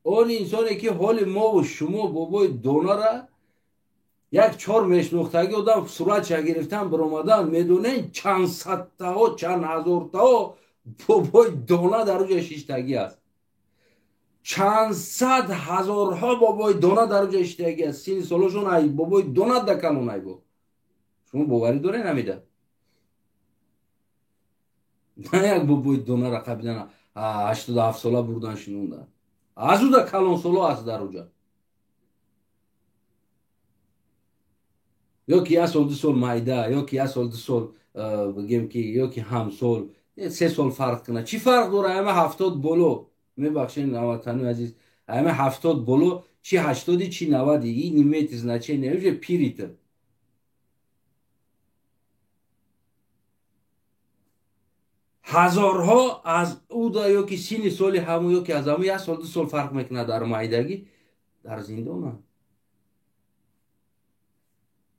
он инсоне ки ҳоли мову шумо бобои донара یک چهار میشناختگی آدم صورتش گرفتن برآمدن میدونین چند صد تا چند هزار تا بابای دانه در اوج شیشتگی است. چند صد هزارها بابای دانه در اوج شیشتگی است. سین سالشون ای بابای دانه دکلون ای با شما باوری داره نمیده نه یک بابای دانه را قبلا 87 ساله بردن شنوندن از او دکلون سالا است در اوجا یا که یک سال دو سال مایده یا که یک سال دو سال بگیم که یا که هم سال 3 سال فرق کنه چی فرق داره همه 70 بولو میبخشین هموطنان عزیز همه 70 بولو چی 80 چی 90 این نیمت значение уже پیریت هزارها از او دا یا که سین سالی همو یا که از همو 1 سال 2 سال فرق میکنه در مایدگی در زندان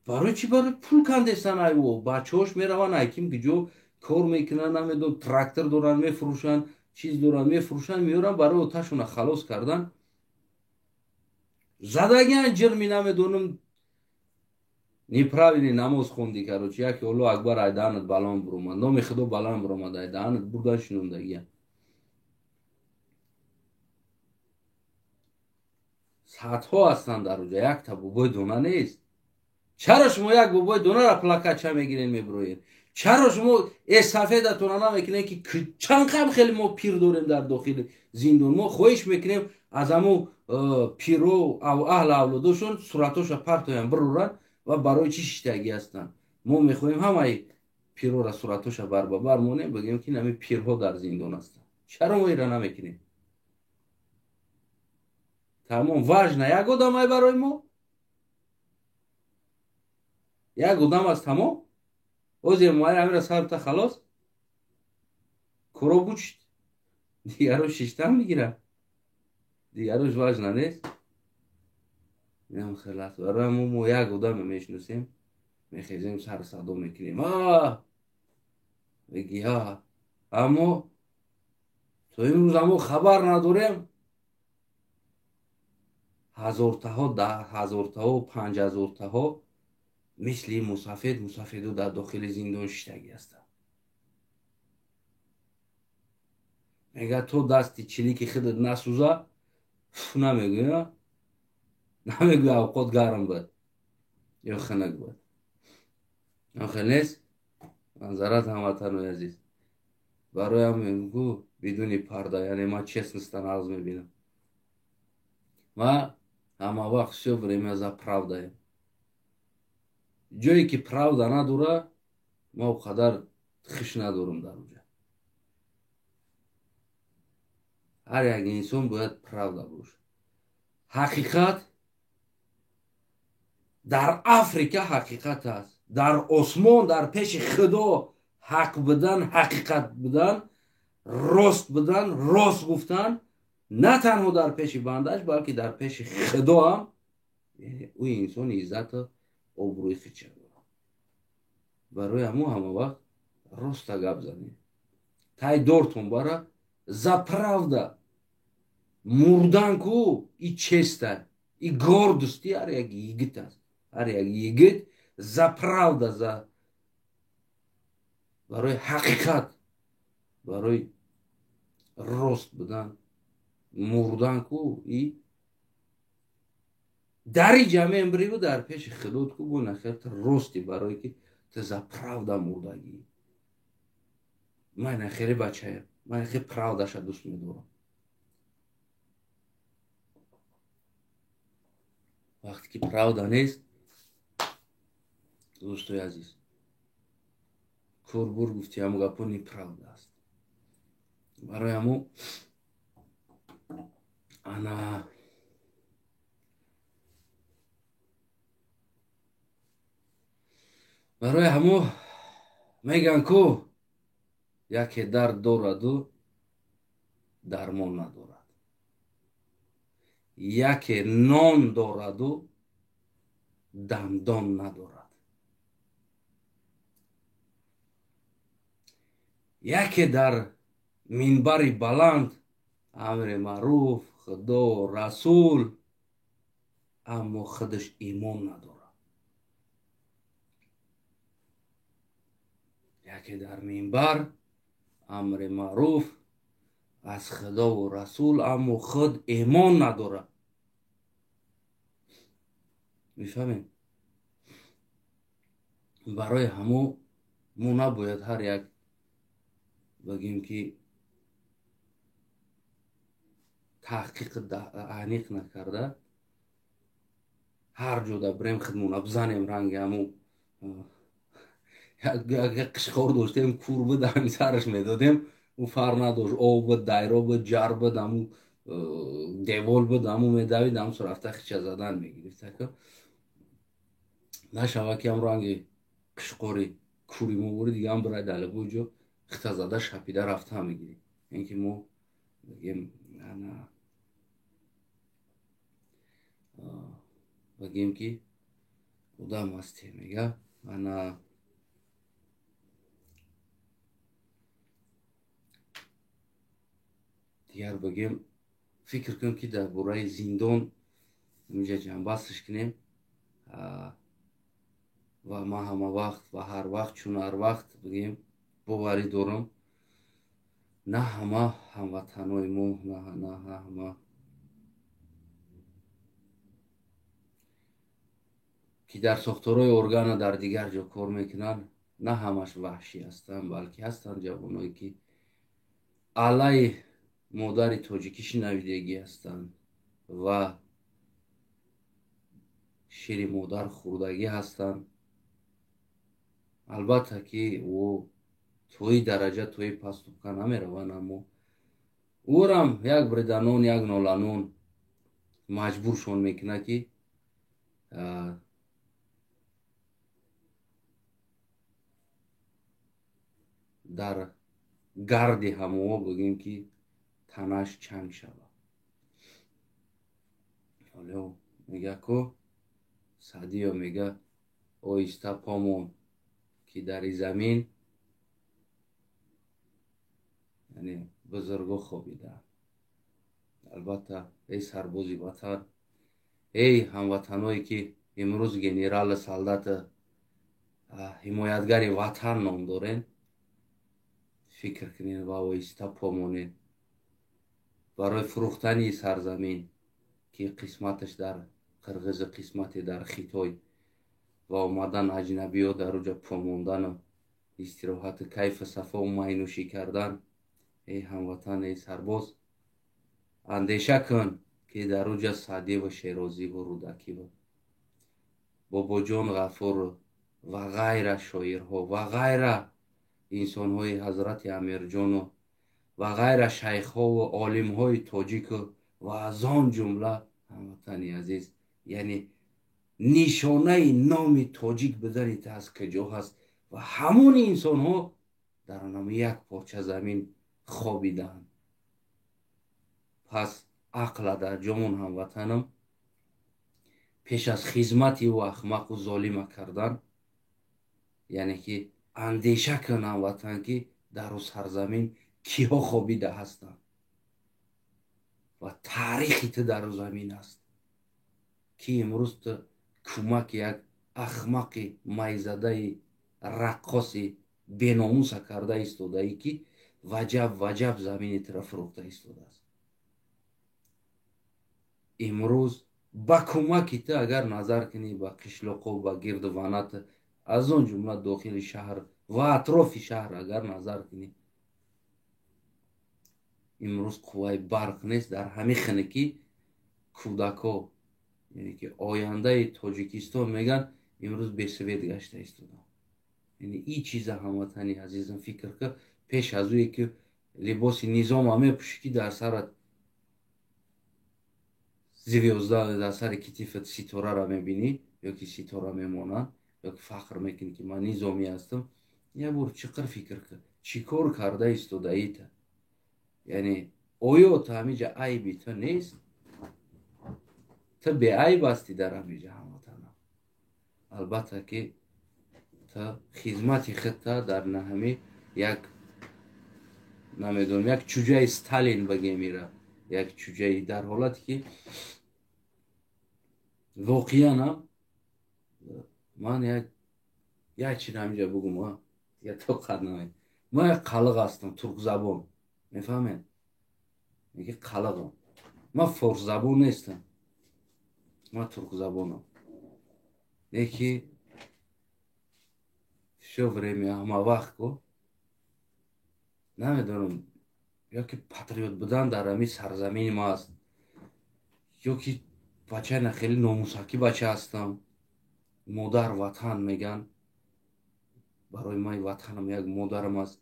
برای چی برای پول کندستن ایو بچه‌هاش میرون حکیم گجو کار میکنن نمیدون تراکتور دارن میفروشن چیز دارن میفروشن میارن برای آتشون خلاص کردن زدگان جرمی نمیدونم неправильный намоз хунди короче яки Алло акбар айданат балон буромад номи худо балон буромад айданат бурдан шинундагия саатҳо ҳастанд дар оҷа якта бобои дона нест чаро шумо як бобои донаро плакатча мегирен мебироед чаро шумо эстафетатона намекунед ки чанқам хеле мо пир дорем дар дохили зиндон мо хоҳиш мекунем аз ҳамо пиро аҳли авлодошон суратоша партоян бироранд ва барои чӣ шиштагӣ ҳастанд мо мехоҳем ҳамаи пирора суратоша барбабар монем бигем ки нами пирҳо дар зиндон ҳастанд чаро мо ира намекунем тамом важна як одам ай барои мо як одам аст тамом озир моаи амира сарта халос куро бучт дигарош шиштам мегирад дигарош важна нест برای ما یک آدم میشناسیم میخیزیم سر صدا میکنیم بگی اما تو امروز اما خبر نداریم هزارتاها 10,000 5,000 مثل مسافد در داخل زندان شتگی هستند میگه تو دستی چلیکی خودت نسوزه نمیگوی نمیگوی اوقات گرم بود یا خنک بود آخه نیست منظرت هموطنان عزیز برای هم میگو بدون پرده یعنی ما честностан عرض میبینم ما همه وقت все время за правдой جایی که правда نداره ما قدر خش ندارم در اونجا هر یک انسان باید правда باشه حقیقت در افریقا حقیقت است در آسمان در پیش خدا حق بدن حقیقت بدن راست بدن راست گفتن نه تنها در پیش بندش بلکه در پیش خدا هم او انسان عزت و آبروی خودش داره برای همه وقت راست گپ زنید تای دورتون برا за правда мурдан ку и честа и гордости ар як йигит аст ҳар як йигит за правда за барои ҳақиқат барои рост будан мурдан ку и дари ҷамеъ биригу дар пеши худот ку бу нахират рости барое ки ту за правда мурдагӣ ман нахири бачаям ман хеле правдаша дӯст медорам вақте ки правда нест дӯстои азиз курбур гуфти ҳамо гапо неправда аст барои ҳамо ана барои ҳамо меган ку яке дард дораду дармон надорад яке нон дораду дандон надорад яке дар минбари баланд амри маъруф худо расул аммо худаш имон надорад که در منبر امر معروف از خدا و رسول اما خود ایمان نداره. میفهمیم؟ برای همو ما نباید هر یک بگیم که تحقیق عمیق نکرده هر جا بریم خودمون بزنیم رنگ همو یک قشقار داشتیم کور بود همین سرش میدادیم او فر نداشت آب بود دایره بود جر بود همو دیوال بود همو میدوید همو رفته خیچه زدن میگرفت که نشوه که هم رنگ قشقاری کوری مو بوری دیگه هم برای دله بوجو خیچه زده شپیده رفته هم میگیری اینکه ما بگیم که خودم هستی میگه انا دیگر بگیم فکر کنم که در برای زندان اینجا جنبستش کنیم و ما همه وقت و هر وقت چون هر وقت بگیم باوری دارم نه همه هموطنای ما نه همه که در ساختارهای ارگان در دیگر جا کار میکنن نه همش وحشی هستن بلکه هستن جوانایی که علیه مادر تاجیکی شنویدگی هستن و شیر مادر خوردگی هستن. البته که او توی درجه توی پستوکا نمیرون اما اورم یک بردنون یک نولانون مجبورشون میکنه که در گرد همو بگیم که تنش چنگ شود. حالا میگه که سعدی میگه آیسته پامون که در زمین یعنی بزرگو خوابیده. البته ای سربازی وطن ای هموطنایی که امروز گنرال سالدات حمایتگری وطن نام دارین فکر کنین و آیسته پامونین برای فروختن سرزمین که قسمتش در قرغز قسمتی در خیتای و آمدن اجنبی ها در اوجا پاموندن استراحت کیف صفا و مینوشی کردن ای هموطن ای سرباز اندیشه کن که در اوجا سعدی و شیرازی و رودکی و بابا جان غفور و غیر شاعرها و غیر انسان های حضرت امیر جان و غیر شیخ ها و عالم های تاجیک و از آن جمله هموطنی عزیز یعنی نشانه نام تاجیک بدانید از کجا هست و همون انسان ها در نام یک پارچه زمین خوابیدن. پس عقل در جامون هموطنم پیش از خدمتی و احمق و ظالم کردن یعنی که اندیشه کن هموطن که در اون سرزمین کیها خوابیده هستند و تاریخی تو در اون زمین است که امروز تو کمک یک احمق میزده رقاص بیناموس کرده ایستاده ای که وجب زمین طرف فروخته ایستاده است. امروز با کمک تو اگر نظر کنی با قشلاق و با گرد وانت از اون جمله داخل شهر و اطراف شهر اگر نظر کنی امروز قوای برق نیست در همین خنکی کودکا یعنی که آینده تاجیکستان میگن امروز به سوید گشته ایستاده. یعنی این چیز هموطنی عزیزم فکر که پیش از اوی که لباس نظام همه پوشی در سرت زویازده در سر کتیفت ستاره را میبینی یا که ستاره میمانن یا که فخر میکنی که من نظامی هستم یه بار چقدر فکر که چی کار کرده ایستاده ایتا یعنی آیا تا همیجا عیبی تو نیست تو به عیب هستی در همیجا هموطنم. البته که تا خدمت خطه در نهمی یک نمیدونم یک چوجه استالین بگه میره یک چوجه در حالتی که واقعا هم من یک چی نمیجا بگم دیگه طاقت ندارم. ما یک قلق هستم ترک زبان، میفهمین؟ میگه قلقم. ما فارس زبان نیستم، ما ترک زبانم. یکی все время همه وقت کو نمیدونم، یا که پاتریوت بودن در همین سرزمین ما است، یا که بچه نه خیلی ناموسکی بچه هستم. مادر وطن میگن، برای من وطنم یک مادرم است.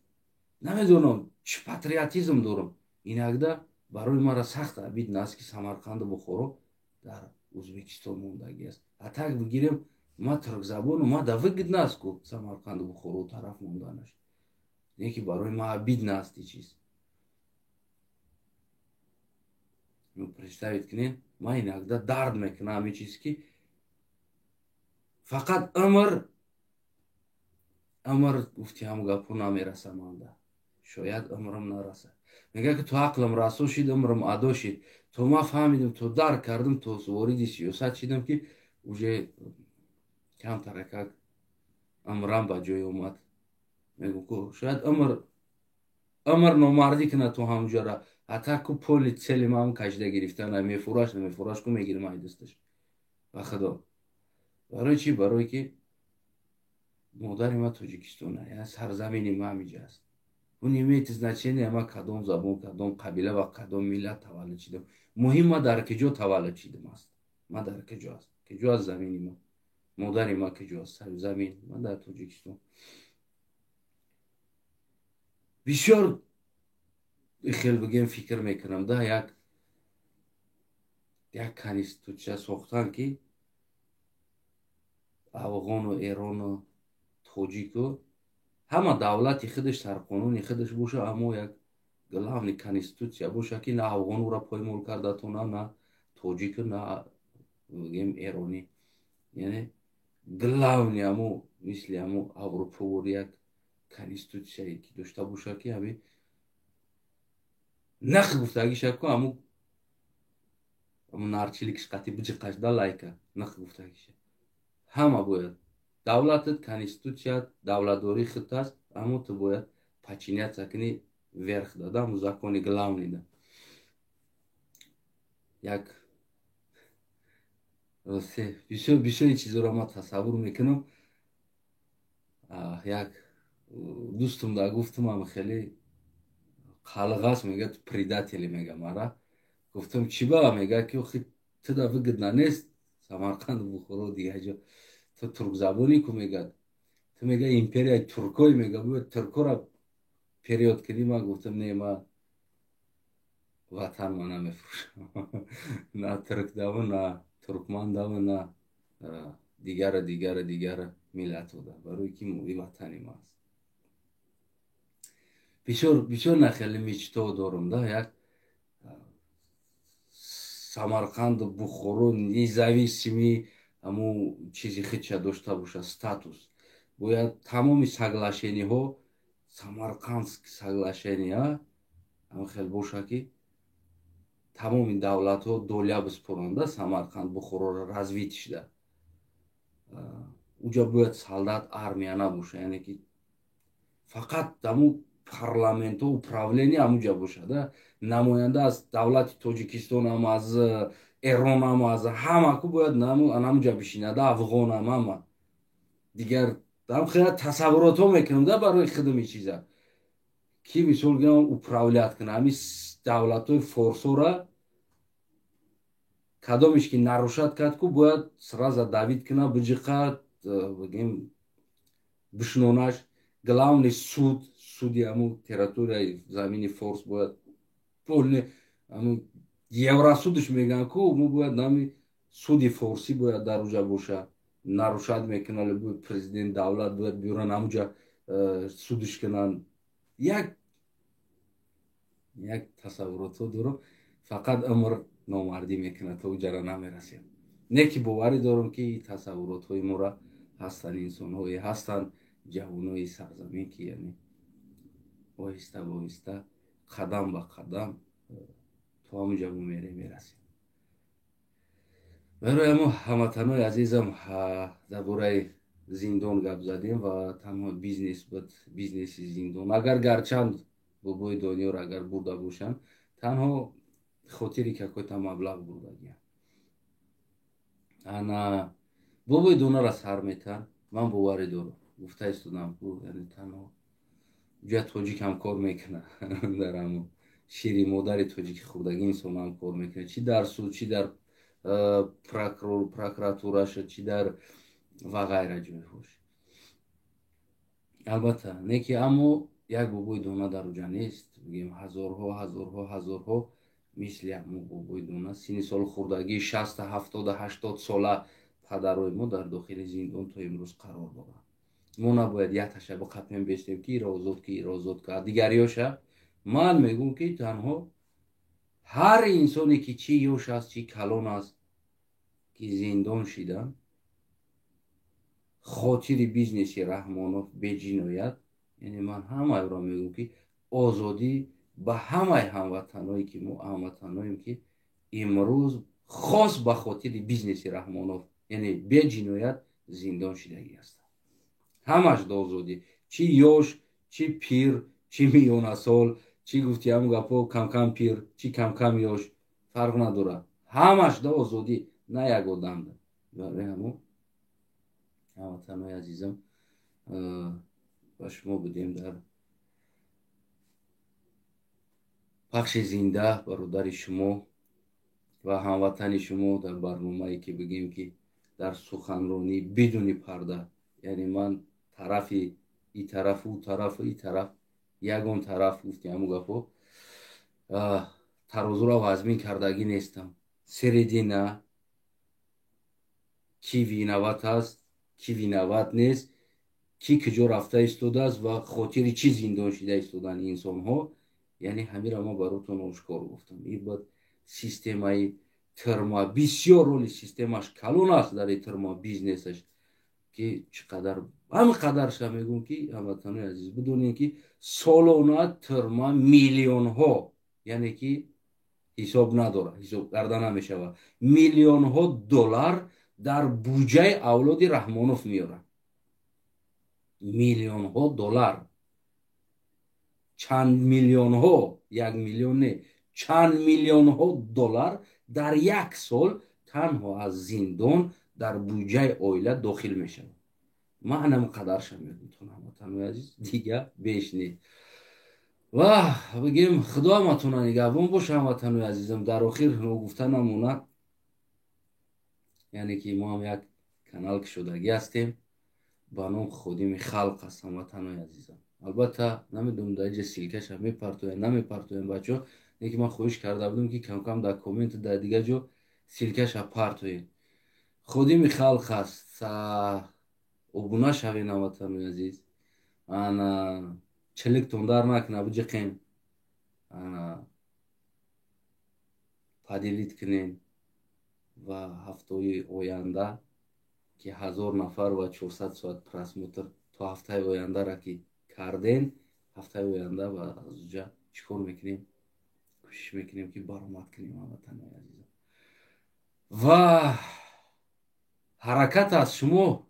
نمیدونم چه پاتریوتیزم دارم. این اگه برای ما را سخت عبید نست که سمرقند و بخارا در ازبکستان موندگی است. حتی اگه بگیریم ما ترک زبان ما دوگید نست که سمرقند و بخارا طرف موندنش، نه که برای ما عبید نست چیز. Ну, представить کنین ما این اگه درد میکنم این چیز که فقط عمر گفتی هم گپو نمیرسه مانده، شاید عمرم نرسه. میگه که تو عقلم رسو شد عمرم ادا شد، تو ما فهمیدم تو درک کردم تو وارد سیاست شدم که уже کم ترکک عمرم به جای اومد. میگم که شاید عمر نامردی کنه تو همونجا را، حتی که پول چلی ما هم کشده گرفتن میفروش که میگیرم ای دستش و خدا. برای چی؟ برای که مادر ما توجیکستانه، یعنی سرزمین ما همینجا است. اون имеет значение ما کدام زبان کدام قبیله و کدام ملت تولد شدم. مهم ما در کجا تولد شدم است، ما در کجا است، کجا از زمین ما، مادر ما کجا است، سرزمین ما در توجیکستان. بسیار خیلی بگیم فکر میکنم ده یک کنستیتوسیه ساختن که افغان و ایران و تاجیک و همه دولت خودش سرقانون خودش باشه، اما یک главный конституция باشه که نه افغان او را پایمال کرده تونه، نه تاجیک، نه بگیم ایرانی. یعنی главный همو مثل همو اروپا و یک конституция که داشته باشه که همین نخ گفتگی شکو همو نارچیلیکش قطعی بجیقش دا لایکه نخ گفتگی شد. همه باید دولتت конституция دولتداری خود است، اما تو باید پچینیت سکنی верх дадам в законе главный да. Як все бисёр чизоро ма тасаввур мекунам. Як дӯстам да гуфтам ам хеле қалғас мега ту предатели мега мара. Гуфтам чӣ ба? Мега ки охи ту да выгодно нест Самарқанд Бухоро дига ҷо. Ту туркзабонӣ ку мега. Ту мега империяи туркои мега бояд туркоро период кунӣ. Ман гуфтам не, ма ватан ма намефурӯшам. На туркдаву, на туркмандаву, на дигара миллату да. Барои ки ин ватани ма аст. бисёр нахели мечто дорам да. Як Самарқанду Бухоро независимӣ ҳамун чизи худша дошта боша, статус. Бояд тамоми соглашениҳо, Самарқандский соглашения ҳам хел боша ки тамоми давлатҳо доля биспоранда Самарқанд Бухороро развитишда. Уҷа бояд солдат, армия набоша, яъне ки фақат ҳамун парламенту управление ҳамунҷа бошада. намоянда аз давлати тоҷикистон ҳам аз эрон ҳам аз ҳама ку бояд ҳамунҷа бишинада. афғон ҳам ҳама дигар ҳам хеле тасаввуротҳо мекунам да барои худам ин чиза ки мисол гирам управлят кунам ҳамин давлатҳои форсора. кадомиш ки нарушад кард ку бояд сразу давид куна, биҷиқад, бигем бишнонаш. главный суди ҳамун территорияи замини форс бояд полный ҳамун евросудш мегӯян ку мо бояд ҳамин суди форсӣ бояд дар оҷа боша. нарушад мекуна любой президент давлат бояд биёран ҳамунҷа судш кунанд. як тасаввуротҳо дорам, фақат умр номардӣ мекунад то уҷара намерасем. Не ки боварӣ дорам ки тасаввуротҳои моро ҳастанд, инсонҳое ҳастанд, ҷавонои сарзамин ки яъне оҳиста оҳиста қадам ба қадам то ҳамунҷа мерасем. барои ҳамон ҳамватанои азизам дар бораи زندان گپ زدیم و تنها بیزنسی زندان اگر گرچند بابای دنیا را اگر برده باشن تنها خاطری که کوتا مبلغ برده گیم انا بابای دنیا را سر میتن من باوری دارم گفته استودم یعنی تنها جا توجیک هم کار میکنه در همون شیری مادر توجیک خوردگی انسان هم کار میکنه چی در سود چی در پروکراتوراش چی در و غیره جای خوش البته نه که اما یک بابای دونه در اوجا نیست بگیم هزارها مثل یک بابای دونه سینی سال خوردگی 60 70 80 ساله پدرای ما در داخل زندان تا امروز قرار دارند ما نباید یک تشبه قطعیم بیستیم که ایرازات که دیگریاشه من میگم که تنها هر انسانی که چی یوش است چی کلان است که زندان شدن خاطر بیزنسی رحمانوف به جنایت یعنی من همه را میگم که آزادی به همه هموطنایی که ما هموطناییم که امروز خاص به خاطر بیزنسی رحمانوف یعنی به جنایت زندان شدگی است همش دا آزادی چی یوش چی پیر چی میونه سال چی گفتی همون گپا کم کم پیر چی کم کم یوش فرق نداره همش دا آزادی نه یک آدم ده برای همون هموطنای عزیزم با شما بودیم در پخش زنده برادر شما و هموطن شما در برنامه‌ای که بگیم که در سخنرانی بدون پرده یعنی من طرفی این طرف او طرف این طرف یگان طرف گفتیم همون گفت ترازو را وزمین کردگی نیستم سریدی نه کی وینوت است کی وینوت نیست کی کجا رفته ایستاده است و خاطر چی زندان شده ایستادن انسان ها یعنی همین را ما براتون آشکار گفتم این بود سیستمای ترما بسیار رولی سیستمش کلون است در ترما بیزنسش که چقدر همقدرش هم میگم که هموطنان عزیز بدونین که سالانه ترما میلیون ها یعنی که حساب نداره حساب کردن نمیشه میلیون ها دلار در بودجه اولاد رحمانوف میاره میلیون ها دلار چند میلیون ها یک میلیون نه چند میلیون ها دلار در یک سال تنها از زندان در بودجه عائله داخل میشه من هم قدرش میگم هموطنان عزیز دیگه بیش نیست و بگیم خدا همتون نگهبان باشه هموطنان عزیزم در آخر گفتن نمونه یعنی که ما هم یک کانال شدگی هستیم با نام خودیم خلق است هموطنان عزیزم البته نمیدونم در اینجا سیلکش هم میپرتوین نمیپرتوین بچه ها یکی من خواهش کرده بودم که کم کم در کومنت در دیگه جا سیلکش هم پرتوین خودیم خلق است ابونه شوین هموطنان عزیز انا چلیک تندر نکنه بجه قیم انا پدیلیت کنین و هفته آینده که 1000 نفر و 400 ساعت پرسموتر تا هفته آینده را که کردین هفته آینده و از اونجا چیکار میکنیم کوشش میکنیم که برآمد کنیم هموطنان عزیزم و حرکت از شما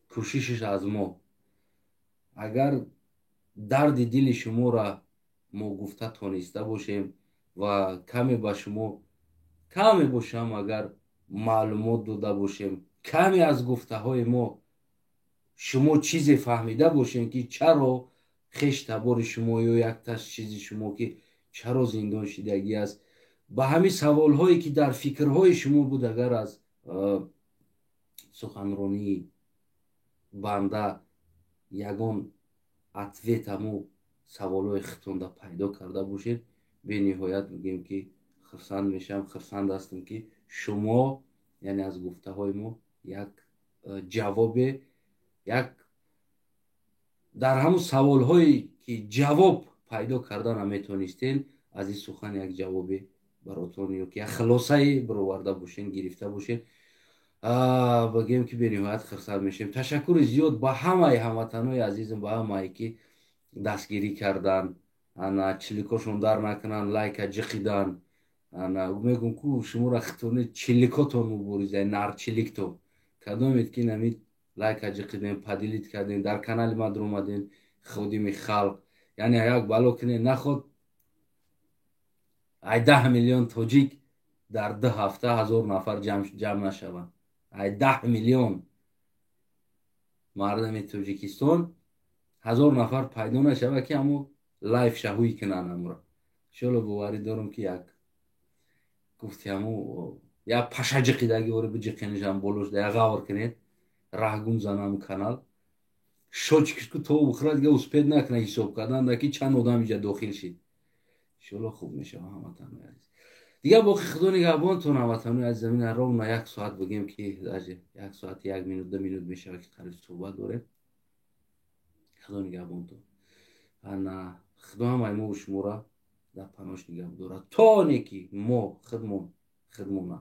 کوششش از ما اگر درد دل شما را ما گفته تانسته باشیم و کمی به شما کمی باشم اگر معلومات داده باشیم کمی از گفته های ما شما چیزی فهمیده باشین که چرا خیش تبار شما یا یک تاش چیزی شما که چرا زندان شدگی است به همین سوال هایی که در فکرهای شما بود اگر از سخنرانی بنده یگان اتویت همو سوال های خطونده پیدا کرده باشید به نهایت میگیم که خرسند میشم خرسند هستم که شما یعنی از گفته های ما یک جواب یک در همون سوال هایی که جواب پیدا کردن هم میتونستین از این سخن یک جوابی براتون یا که یک خلاصه برآورده باشین گرفته باشین بگیم که به نهایت خرسند میشیم تشکر زیاد با همه هموطنای عزیزم با همه که دستگیری کردن انا چلیکاشون در نکنن لایک جقیدن انا میگم که شما را خطونه چلیکاتون مبارزه نر چلیکتون کدامید که نمید лайка ҷиқидем падилит кардем дар канали ма дуромадем ходими халқ яъне як бало кине наход ай 10 миллион тоҷик дар 2 ҳафта 1000 нафар ҷамъ нашаванд ай 10 миллион мардами тоҷикистон 1000 нафар пайдо нашава ки ҳамо лайв шаҳуӣ кинанд амро иншоалло боварӣ дорам ки як гуфти ҳамо як паша ҷиқидаги оре биҷиқинижам болош да як ғавр кинед раҳгум занам канал шочкишку то ухрад га успед накна ҳисоб кардан да ки чанд одам иҷа дохил шид иншоалло хуб мешава ҳаматони азиз дигар боқи худо нигаҳбонтон ҳаматони азиз замина ровна 1 соат бигем ки 1 соат 1 минут 2 минут мешава ки қариб суҳбат дорем худо нигаҳбонтон ана худо ҳамаи мо шуморо дар паноҳш нигаҳ дорад то не ки мо худмона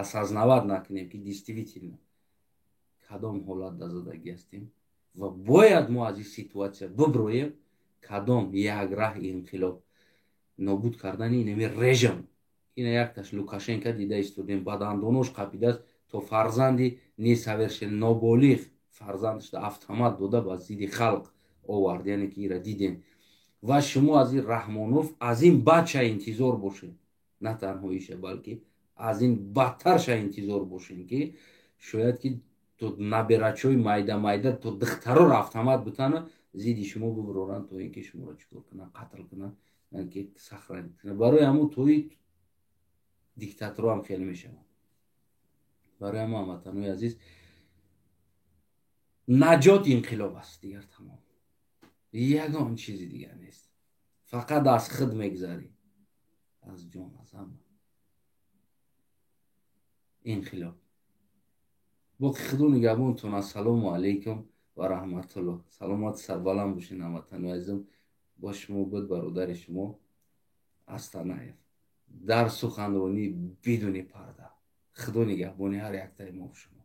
осознават накунем ки действительно кадом ҳолат дар задагӣ ҳастем ва бояд мо аз ин ситуатсия биброем кадом як раҳи инқилоб нобуд кардани инами режим ина якташ лукашенко дида истодем ба дандонош қапидааст то фарзанди несовершен ноболиғ фарзандашда автомат дода ба зидди халқ овард яъне ки ира дидем ва шумо аз ин раҳмонов аз ин бадша интизор бошед на танҳо иша балки аз ин бадтарша интизор бошем ки шояд ки то наберачҳои майда то духтароро автомат бутана зидди шумо биброранд то ин ки шуморо чикор кунанд қатл кунанд ки сахранӣ кунанд барои ҳамон тои диктаторам хеле мешаванд барои ҳама ҳамватанои азиз наҷот инқилоб аст дигар тамом ягон чизи дигар нест фақат аз худ мегзарӣ аз ҷон аз ҳама инқилоб боқи худо нигаҳбонтон ассалому алайкум ва раҳматуллоҳ саломат сарбаланд бошед ҳамватанои азизам با شما بود برادر شما استاناев در سخنرانی بدون پرده خدا نگهبان هر یک تای ما شما